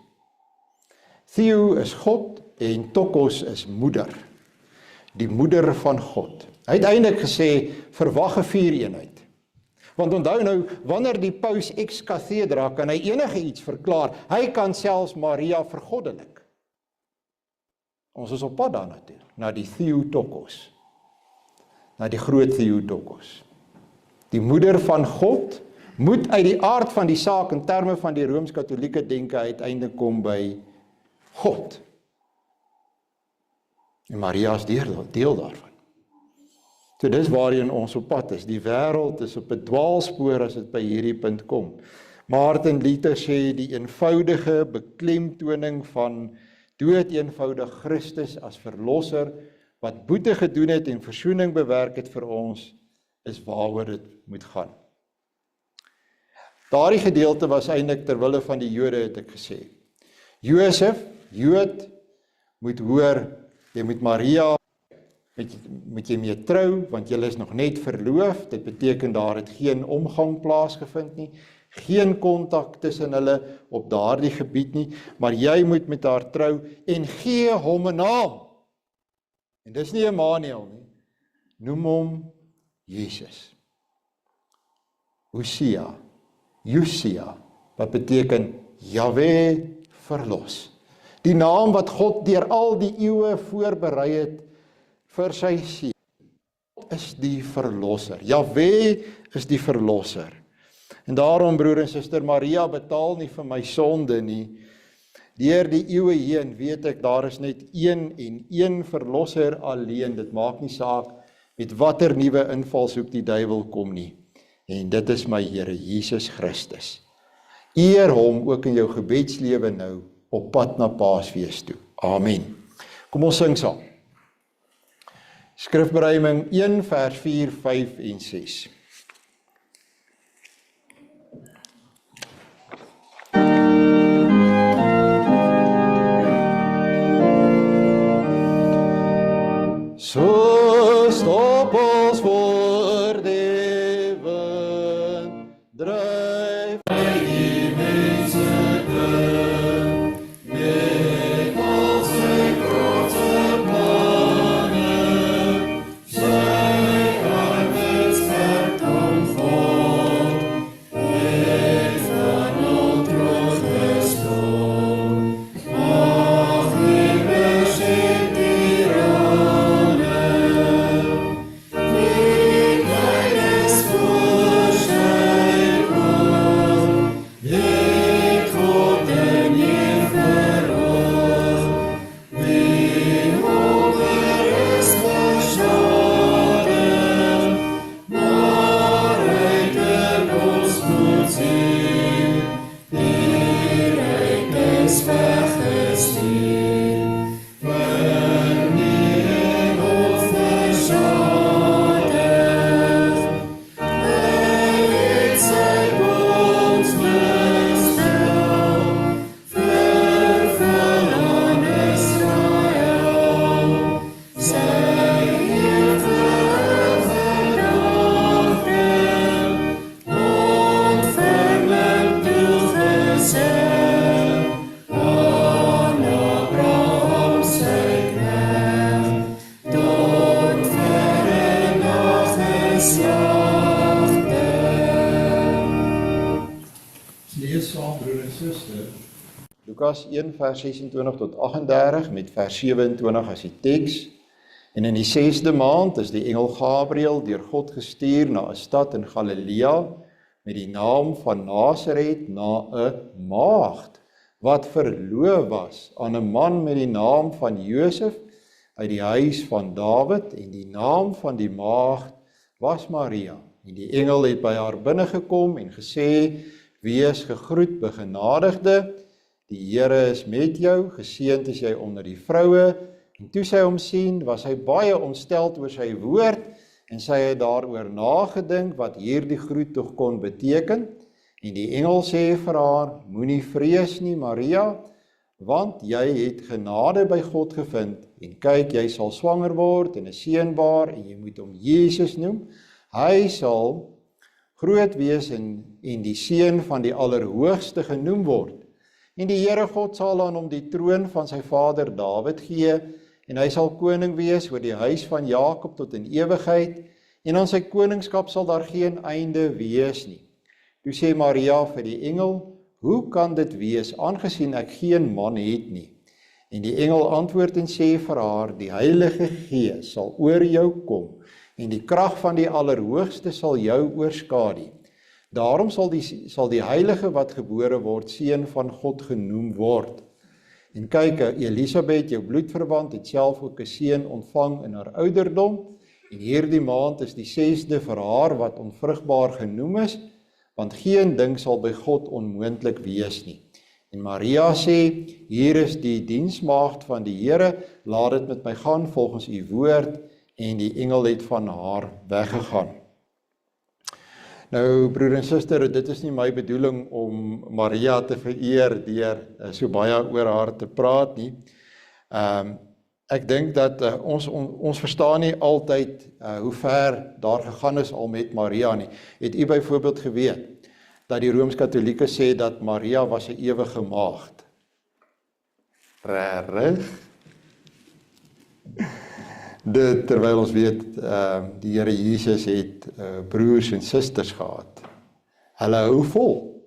Theo is God en Tokos is moeder. Die moeder van God. Hy het eintlik gesê, verwag 'n viereenheid. Want onthou nou, wanneer die paus ex cathedra kan hy enige iets verklaar. Hy kan selfs Maria vergoddelik. Ons is op pad daarna toe, na die Theotokos. Na die groot Theotokos. Die moeder van God moet uit die aard van die saak in terme van die Rooms-Katolieke denke uiteindelik kom by God. En Maria is deel daarvan. So dis waarheen ons op pad is. Die wêreld is op 'n dwaalspoor as dit by hierdie punt kom. Martin Luther sê die eenvoudige beklemtoning van dood-eenvoudig Christus as verlosser wat boete gedoen het en versoening bewerk het vir ons, is waaroor dit moet gaan. Daardie gedeelte was eintlik ter wille van die Jode, het ek gesê. Josef, Jood, moet hoor, jy moet Maria moet jy mee trou, want jy is nog net verloof. Dit beteken daar het geen omgang plaasgevind nie, geen kontak tussen hulle op daardie gebied nie, maar jy moet met haar trou en gee hom 'n naam. En dis nie Immanuel nie, noem hom Jesus. Josia, wat beteken Jahwe verlos. Die naam wat God deur al die eeue voorberei het vir sy seun. is die verlosser. Jahwe is die verlosser. En daarom, broer en suster, Maria betaal nie vir my sonde nie. Deur die eeue heen weet ek, daar is net een en een verlosser alleen. Dit maak nie saak met watter nuwe invalshoek die duiwel kom nie. En dit is my Here Jesus Christus. Eer hom ook in jou gebedslewe nou op pad na Paasfees toe. Amen. Kom ons sing saam. Skrifberuiming 1 vers 4, 5 en 6. So stop ons voor die wind, dryf by die mense in, met al sy groote planne, sy arbeidswerk kom voor, het van al teruggestaan, mag die besit die Lukas 1 vers 26 tot 38 met vers 27 as die teks. En in die 6de maand is die engel Gabriël deur God gestuur na 'n stad in Galilea met die naam van Nasaret na 'n maagd wat verloof was aan 'n man met die naam van Josef uit die huis van Dawid, en die naam van die maagd was Maria. En die engel het by haar binnegekom en gesê: "Wees gegroet, begenadigde, die Here is met jou, geseënd is jy onder die vroue." En toe sy hom sien, was hy baie ontsteld oor sy woord, en sy het daaroor nagedink wat hierdie groet tog kon beteken. En die engel sê vir haar: "Moenie vrees nie, Maria, want jy het genade by God gevind, en kyk, jy sal swanger word en 'n seun baar, en jy moet hom Jesus noem. Hy sal groot wees en die seun van die Allerhoogste genoem word. En die Here God sal aan hom die troon van sy vader Dawid gee, en hy sal koning wees oor die huis van Jakob tot in ewigheid, en aan sy koningskap sal daar geen einde wees nie." Toe sê Maria vir die engel: "Hoe kan dit wees, aangesien ek geen man het nie?" En die engel antwoord en sê vir haar: "Die Heilige Gees sal oor jou kom, en die krag van die Allerhoogste sal jou oorskadu. Daarom sal die Heilige wat gebore word seun van God genoem word. En kyk, Elisabeth, jou bloedverwant, het self ook 'n seun ontvang in haar ouderdom, en hierdie maand is die 6de vir haar wat onvrugbaar genoem is, want geen ding sal by God onmoontlik wees nie." En Maria sê: "Hier is die diensmaagd van die Here, laat dit met my gaan volgens u woord." En die engel het van haar weggegaan. Nou, broer en suster, dit is nie my bedoeling om Maria te vereer deur so baie oor haar te praat nie. Ek dink dat ons verstaan nie altyd hoe ver daar gegaan is al met Maria nie. Het u byvoorbeeld geweet dat die Rooms-Katolieke sê dat Maria was 'n ewige maagd? Regtig? Dit terwyl ons weet, die Here Jesus het broers en susters gehad. Hulle hou vol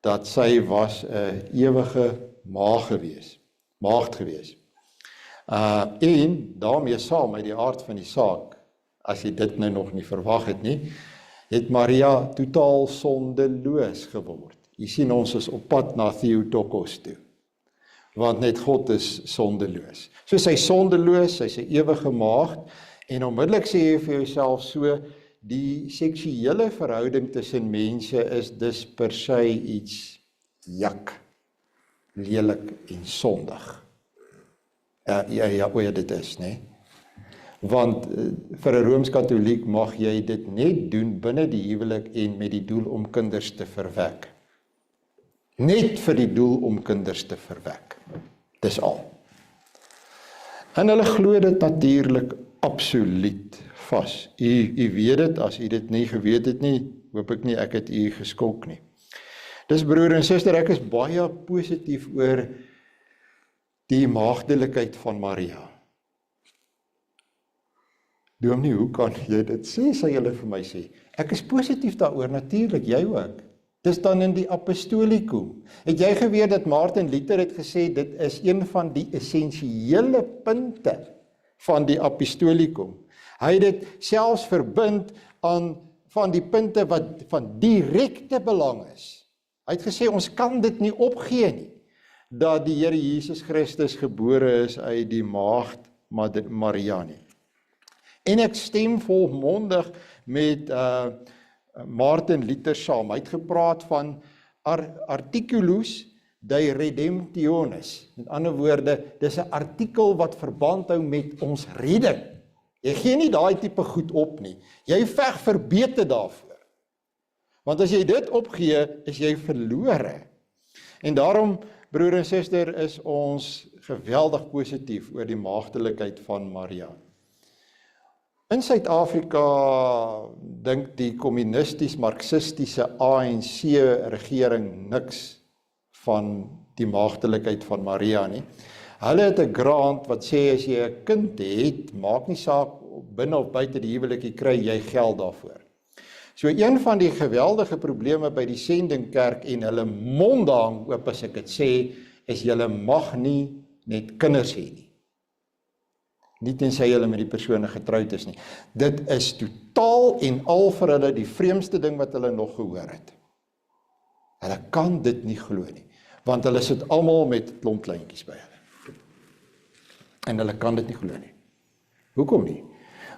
dat sy was 'n ewige maagd gewees. En daarmee saam uit die aard van die saak, as jy dit nou nog nie verwag het nie, het Maria totaal sondeloos geword. Jy sien ons is op pad na Theotokos toe, want net God is sondeloos. So sy sondeloos, sy is 'n ewige maagd, en onmiddellik sê jy vir jouself so, die seksuele verhouding tussen mense is dus per se iets jak, lelik en sondig. Ja, dit is, né? Want vir 'n Rooms-Katoliek mag jy dit net doen binne die huwelik en met die doel om kinders te verwek. Net vir die doel om kinders te verwek. Dis al. En hulle glo dit natuurlik absoluut vas. U weet dit, as u dit nie geweet het nie, hoop ek nie ek het u geskok nie. Dis broer en suster, ek is baie positief oor die maagdelikheid van Maria. Dominee, hoe kan jy dit sê, sê julle vir my sê? Ek is positief daaroor, natuurlik, jy ook. Dis dan in die apostolikum. Het jy geweet dat Martin Luther het gesê, dit is een van die essensiële punte van die apostolikum. Hy het dit selfs verbind aan van die punte wat van direkte belang is. Hy het gesê, ons kan dit nie opgee nie, dat die Here Jesus Christus gebore is uit die maagd Maria nie. En ek stem volmondig met Martin Luther saam. Hy het gepraat van articulus de redemptionis. Met ander woorde, dis 'n artikel wat verband hou met ons redding. Jy gee nie daai tipe goed op nie. Jy veg verbete daarvoor. Want as jy dit opgee, is jy verlore. En daarom, broer en suster, is ons geweldig positief oor die maagdelikheid van Maria. In Suid-Afrika dink die kommunisties-marxistiese ANC regering niks van die maagdelikheid van Maria nie. Hulle het 'n grant wat sê as jy 'n kind het, maak nie saak binne of buite die huwelikie, kry jy geld daarvoor. So een van die geweldige probleme by die sendingkerk en hulle mond hang oop as ek dit sê, is julle mag nie net kinders hê nie. Nie tensy hulle met die persone getroud is nie. Dit is totaal en al vir hulle die vreemdste ding wat hulle nog gehoor het. Hulle kan dit nie glo nie, want hulle sit almal met klomp kleintjies by hulle. En hulle kan dit nie glo nie. Hoekom nie?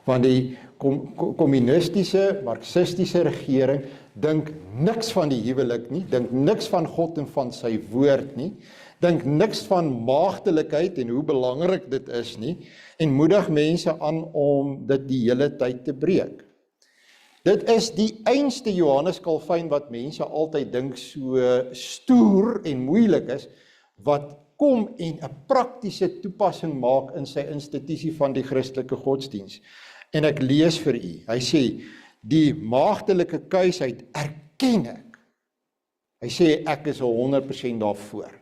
Want die kommunistiese, marxistiese regering dink niks van die huwelik nie, dink niks van God en van sy woord nie, dink niks van maagdelikheid en hoe belangrik dit is nie, en moedig mense aan om dit die hele tyd te breek. Dit is die einste Johannes Calvin wat mense altyd dink so stoer en moeilik is, wat kom en 'n praktiese toepassing maak in sy institusie van die Christelike godsdiens. En ek lees vir u, hy sê, die maagdelike kuisheid erken ek. Hy sê, ek is 100% daarvoor.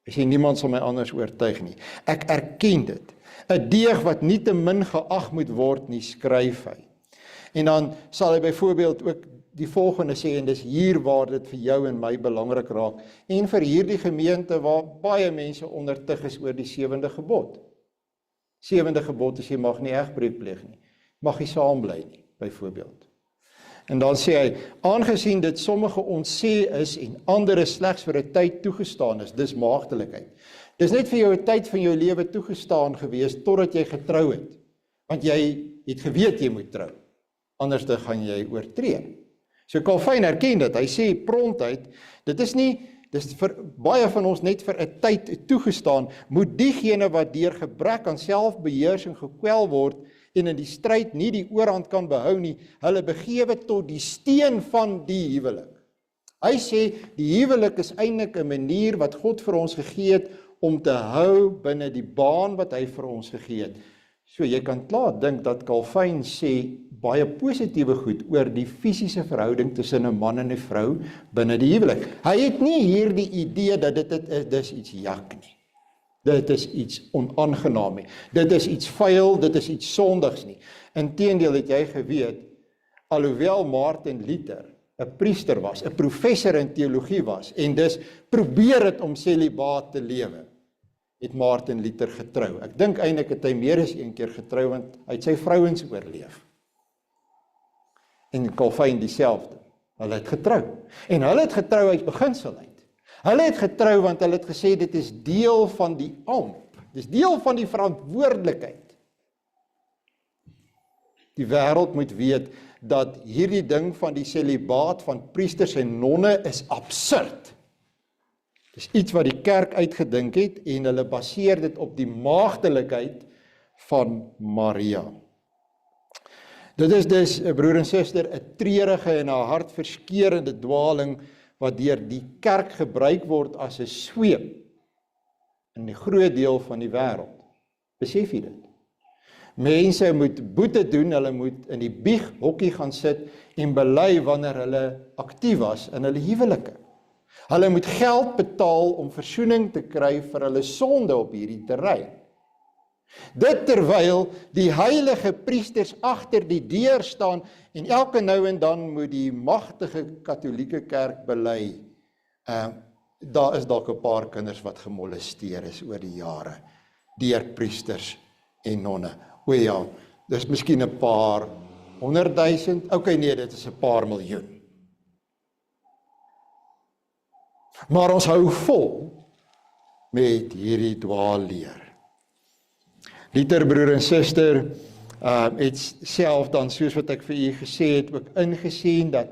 Hy sê, niemand sal my anders oortuig nie. Ek erken dit. 'n deeg wat nie te min geag moet word nie, skryf hy. En dan sal hy byvoorbeeld ook die volgende sê, en dis hier waar dit vir jou en my belangrik raak, en vir hierdie gemeente waar baie mense ondertig is oor die 7de gebod. 7de gebod is, jy mag nie egbreek pleeg nie, mag nie saam bly nie, byvoorbeeld. En dan sê hy, aangesien dit sommige ontsê is en ander slegs vir 'n tyd toegestaan is, dis maagdelikheid. Dis net vir jou 'n tyd van jou lewe toegestaan gewees, totdat jy getrou het. Want jy het geweet jy moet trou, anders dan gaan jy oortree. So Calvin erken dit, hy sê prontuit, dit is vir baie van ons net vir 'n tyd toegestaan, moet diegene wat deur gebrek aan selfbeheersing gekwel word, en in die stryd nie die oorhand kan behou nie, hulle begewe tot die steen van die huwelik. Hy sê, die huwelik is eintlik 'n manier wat God vir ons gegee het, om te hou binne die baan wat hy vir ons gegee het. So jy kan klaar dink dat Calvin sê baie positiewe goed oor die fisiese verhouding tussen 'n man en 'n vrou binne die huwelik. Hy het nie hierdie idee dat dit is iets jak nie. Dit is iets onaangenaam nie. Dit is iets vuil, dit is iets sondigs nie. Inteendeel het jy geweet, alhoewel Martin Luther 'n priester was, 'n professor in teologie was, en dus probeer het om celibaat te lewe, het Martin Luther getrou. Ek dink eintlik het hy meer as een keer getrou, want hy het sy vrouens oorleef. En Calvin dieselfde. Hulle het getrou. En hulle het getrou uit beginsel uit. Hulle het getrou want hulle het gesê dit is deel van die amp. Dit is deel van die verantwoordelikheid. Die wêreld moet weet dat hierdie ding van die celibaat van priesters en nonne is absurd. Dis iets wat die kerk uitgedink het en hulle baseer dit op die maagdelikheid van Maria. Dit is dus, broer en suster, 'n treurige en 'n hartverskeurende dwaling wat deur die kerk gebruik word as 'n sweep in 'n groot deel van die wêreld. Besef jy dit? Mense moet boete doen, hulle moet in die bieghokkie gaan sit en bely wanneer hulle aktief was in hulle huwelike. Hulle moet geld betaal om versoening te kry vir hulle sonde op hierdie terrein. Dit terwyl die heilige priesters agter die deur staan en elke nou en dan moet die magtige katolieke kerk bely. Daar is dalk 'n paar kinders wat gemolesteer is oor die jare deur priesters en nonne. O ja, dis miskien 'n paar 100.000. Okay, nee, dit is 'n paar miljoen. Maar ons hou vol met hierdie dwaalleer. Luther, broer en suster, het self dan, soos wat ek vir u gesê het, ook ingesien dat,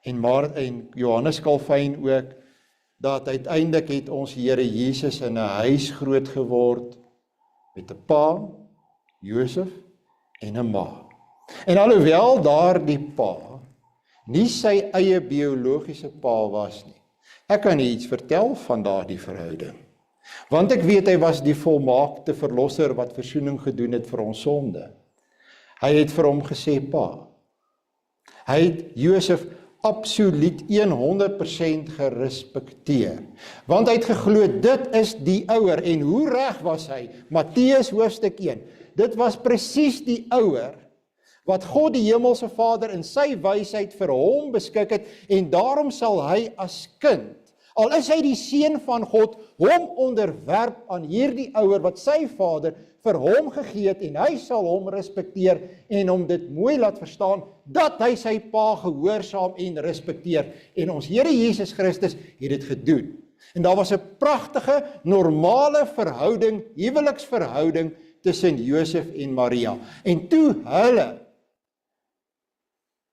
en Johannes Calvin ook, dat uiteindelik het ons Here Jesus in 'n huis groot geword, met 'n pa, Josef, en 'n ma. En alhoewel daardie pa nie sy eie biologiese pa was nie, ek kan nie iets vertel van daardie verhouding. Want ek weet hy was die volmaakte verlosser wat versoening gedoen het vir ons sonde. Hy het vir hom gesê, pa. Hy het Josef absoluut 100% gerespekteer. Want hy het geglo, dit is die ouer. En hoe reg was hy? Matteus hoofstuk 1. Dit was presies die ouer wat God die hemelse Vader in sy wysheid vir hom beskik het, en daarom sal hy as kind, al is hy die seun van God, hom onderwerp aan hierdie ouer wat sy Vader vir hom gegee het, en hy sal hom respekteer en hom dit mooi laat verstaan dat hy sy pa gehoorsaam en respekteer. En ons Here Jesus Christus het dit gedoen. En daar was 'n pragtige, normale verhouding, huweliksverhouding tussen Josef en Maria. En toe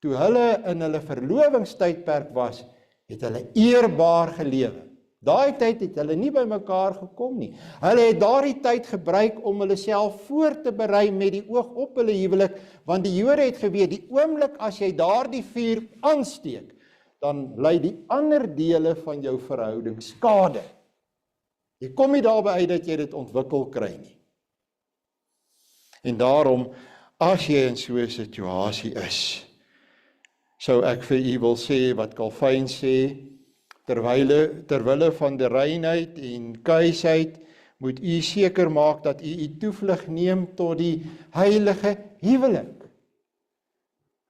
hulle in hulle verlovingstydperk was, het hulle eerbaar gelewe. Daai tyd het hulle nie by mekaar gekom nie. Hulle het daardie tyd gebruik om hulle self voor te berei met die oog op hulle huwelik, want die Jode het geweet, die oomblik as jy daardie vuur aansteek, dan ly die ander dele van jou verhouding skade. Jy kom nie daarby uit dat jy dit ontwikkel kry nie. En daarom, as jy in so 'n situasie is, sou ek vir u wil sê wat Calvin sê, terwille van die reinheid en kuisheid, moet u seker maak dat u toevlug neem tot die heilige huwelik.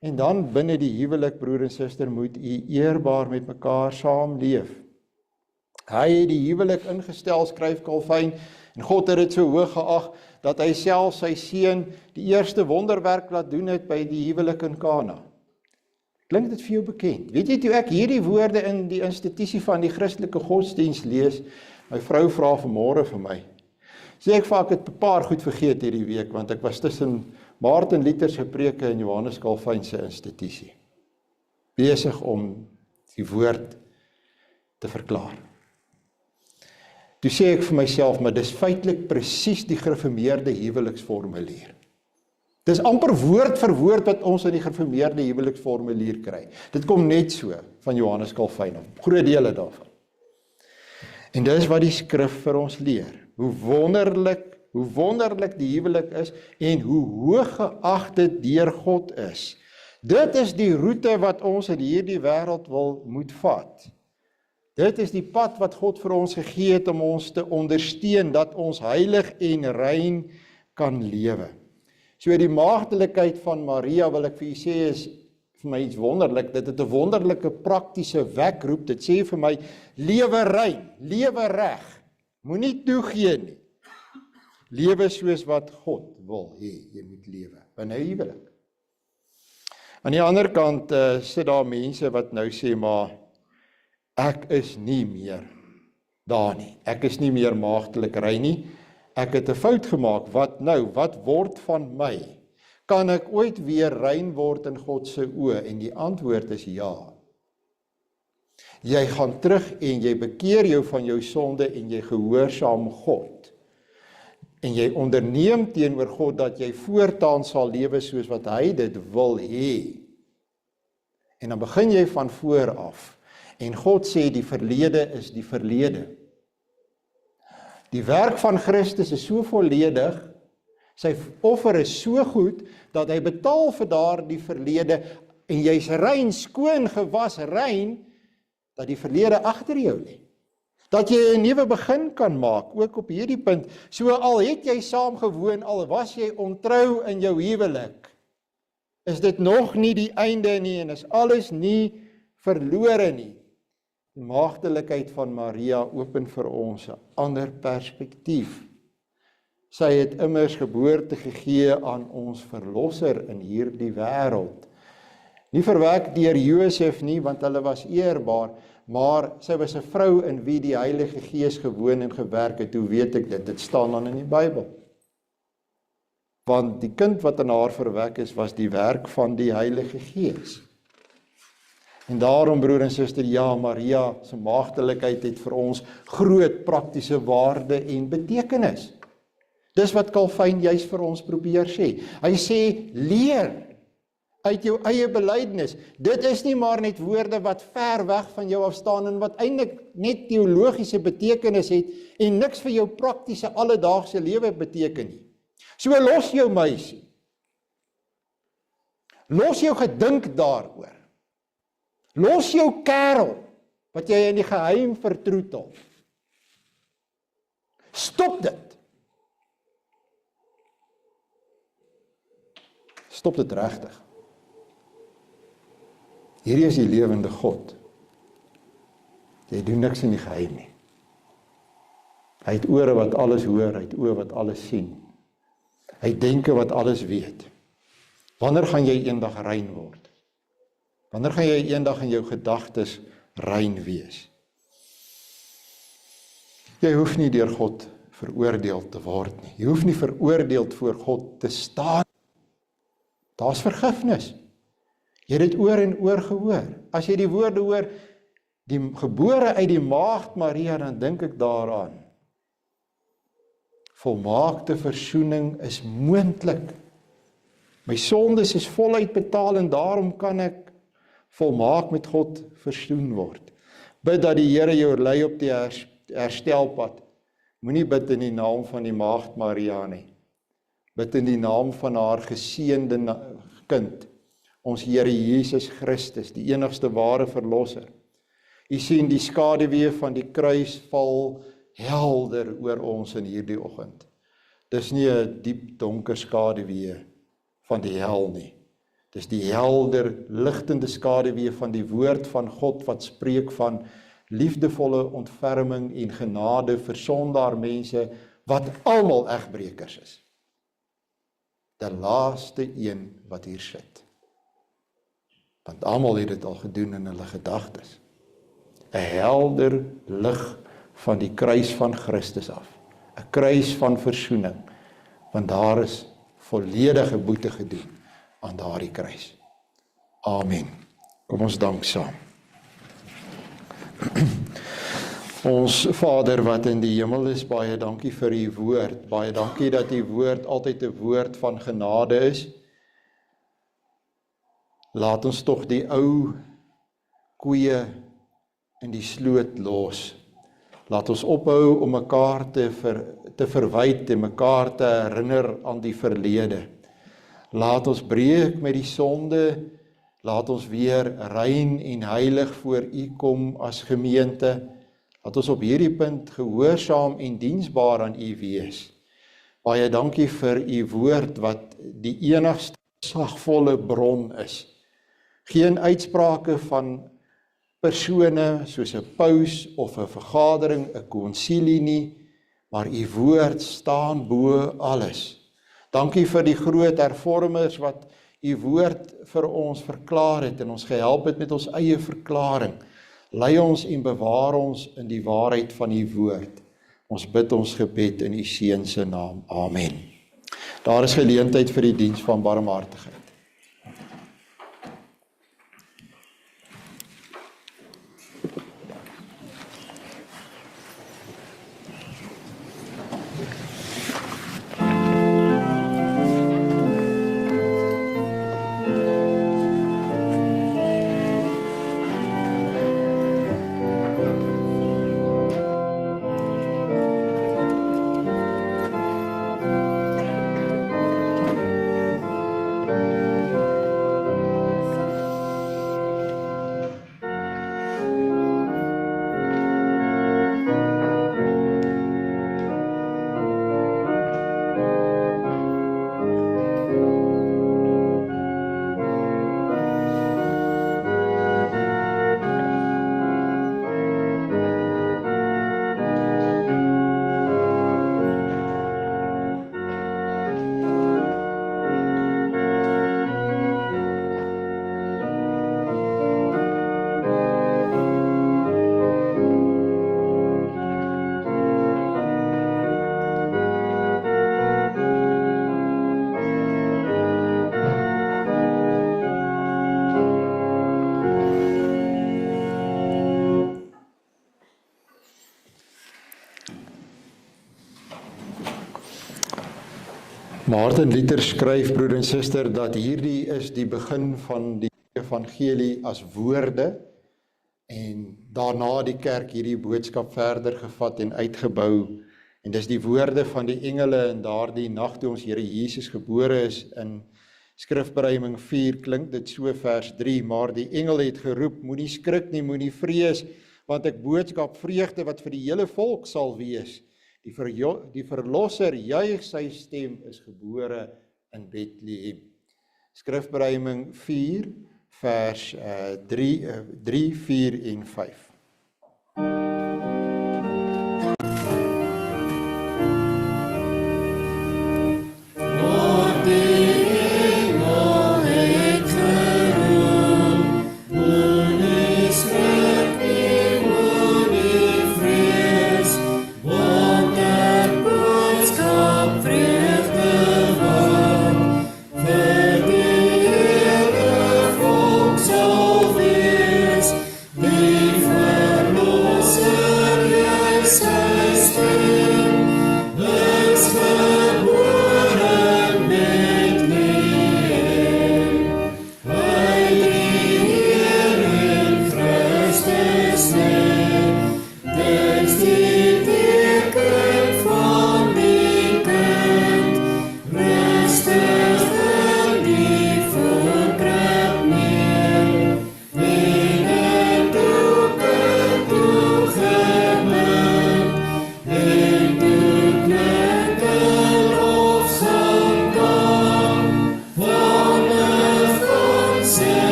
En dan binne die huwelik, broer en suster, moet u eerbaar met mekaar saamleef. Hy het die huwelik ingestel, skryf Calvin, en God het dit so hoog geag, dat hy self sy seun die eerste wonderwerk laat doen het by die huwelik in Kana. Klink dit vir jou bekend? Weet jy, toe ek hierdie woorde in die institusie van die Christelike godsdienst lees, my vrou vra vanmôre vir my, sê ek vaak het 'n paar goed vergeet hierdie week, want ek was tussen Martin Luther se preke en Johannes Calvin se institusie, besig om die woord te verklaar. Toe sê ek vir myself, maar dis feitelik presies die gereformeerde huweliksformulier. Dis amper woord vir woord wat ons in die gereformeerde huweliksformulier kry. Dit kom net so van Johannes Calvin, groot dele daarvan. En dis wat die skrif vir ons leer. Hoe wonderlik die huwelik is en hoe hoog geag dit deur God is. Dit is die roete wat ons in hierdie wêreld moet vat. Dit is die pad wat God vir ons gegee het om ons te ondersteun, dat ons heilig en rein kan lewe. So die maagdelikheid van Maria, wil ek vir u sê, is vir my iets wonderlik. Dit het 'n wonderlike praktiese wekroep. Dit sê vir my, lewe rein, lewe reg. Moenie toegee nie. Lewe soos wat God wil hê jy moet lewe, binne 'n huwelik. Aan die ander kant sit daar mense wat nou sê, maar ek is nie meer daar nie. Ek is nie meer maagdelik rein nie. Ek het 'n fout gemaak. Wat nou? Wat word van my? Kan ek ooit weer rein word in God se oë? En die antwoord is ja. Jy gaan terug en jy bekeer jou van jou sonde en jy gehoorsaam God. En jy onderneem teenoor God dat jy voortaan sal lewe soos wat hy dit wil hê. En dan begin jy van voor af. En God sê die verlede is die verlede. Die werk van Christus is so volledig, sy offer is so goed, dat hy betaal vir daardie verlede, en jy's rein, skoon, gewas, rein, dat die verlede agter jou lê. Dat jy 'n nuwe begin kan maak, ook op hierdie punt. So al het jy saam gewoon, al was jy ontrou in jou huwelik, is dit nog nie die einde nie, en is alles nie verlore nie. Die maagdelikheid van Maria open vir ons 'n ander perspektief. Sy het immers geboorte gegee aan ons verlosser in hierdie wêreld. Nie verwek deur Josef nie, want hulle was eerbaar, maar sy was 'n vrou in wie die Heilige Gees gewoon en gewerk het. Hoe weet ek dit? Dit staan dan in die Bybel. Want die kind wat in haar verwek is, was die werk van die Heilige Gees. En daarom, broer en suster, ja, Maria se maagdelikheid het vir ons groot praktiese waarde en betekenis. Dis wat Calvin juis vir ons probeer sê. Hy sê, leer uit jou eie belydenis. Dit is nie maar net woorde wat ver weg van jou afstaan en wat eintlik net teologiese betekenis het en niks vir jou praktiese alledaagse lewe beteken nie. So los jou meisie. Los jou gedink daaroor. Los jou kerel wat jy in die geheim vertroetel. Stop dit. Stop dit regtig. Hierdie is die lewende God. Jy doen niks in die geheim nie. Hy het ore wat alles hoor, hy het oë wat alles sien. Hy het denke wat alles weet. Wanneer gaan jy eendag rein word? Wanneer gaan jy eendag in jou gedagtes rein wees? Jy hoef nie deur God veroordeel te word nie. Jy hoef nie veroordeeld voor God te staan. Daar's vergifnis. Jy het dit oor en oor gehoor. As jy die woorde hoor, die gebore uit die maagd Maria, dan dink ek daaraan. Volmaakte versoening is moontlik. My sondes is voluit betaal en daarom kan ek volmaak met God versoen word. Bid dat die Here jou lei op die herstelpad. Moenie bid in die naam van die maagd Maria nie. Bid in die naam van haar geseënde kind, ons Here Jesus Christus, die enigste ware verlosser. U sien die skaduwee van die kruis val helder oor ons in hierdie oggend. Dis nie 'n diep donker skaduwee van die hel nie. Dis die helder, ligtende skaduwee van die woord van God wat spreek van liefdevolle ontferming en genade vir sondaar mense wat almal egbrekers is. Die laaste een wat hier sit. Want almal het dit al gedoen in hulle gedagtes. 'n Helder lig van die kruis van Christus af. 'n Kruis van versoening. Want daar is volledige boete gedoen aan daardie kruis. Amen. Kom ons dank saam. Ons Vader wat in die hemel is, baie dankie vir u woord. Baie dankie dat u woord altyd 'n woord van genade is. Laat ons tog die ou koeie in die sloot los. Laat ons ophou om mekaar te verwyd en mekaar te herinner aan die verlede. Laat ons breek met die sonde. Laat ons weer rein en heilig voor u kom as gemeente. Laat ons op hierdie punt gehoorsaam en diensbaar aan u wees. Baie dankie vir u woord wat die enigste sagvolle bron is. Geen uitsprake van persone soos 'n paus of 'n vergadering, 'n konsilie nie, maar u woord staan bo alles. Dankie vir die groot hervormers wat u woord vir ons verklaar het en ons gehelp het met ons eie verklaring. Lei ons en bewaar ons in die waarheid van u woord. Ons bid ons gebed in u Seun se naam. Amen. Daar is geleentheid vir die diens van barmhartigheid. Martin Luther skryf, broer en suster, dat hierdie is die begin van die evangelie as woorde en daarna die kerk hierdie boodskap verder gevat en uitgebou en dis die woorde van die engele in daardie nag toe ons Here Jesus gebore is. In Skrifbereiding 4 klink dit so vers 3, maar die engel het geroep, moenie skrik nie, moenie vrees, want ek boodskap vreugde wat vir die hele volk sal wees. Die verlosser juig, sy stem is gebore in Bethlehem. Skrifbereiding 4 vers 3, 4 en 5.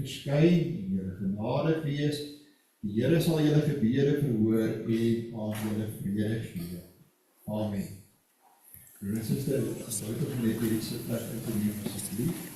Verskyn, die Here genade wees, die Here sal julle gebede verhoor en aan julle vrede gee. Amen. Broer en suster, ons moet net hierdie sitplek in te neem asseblief.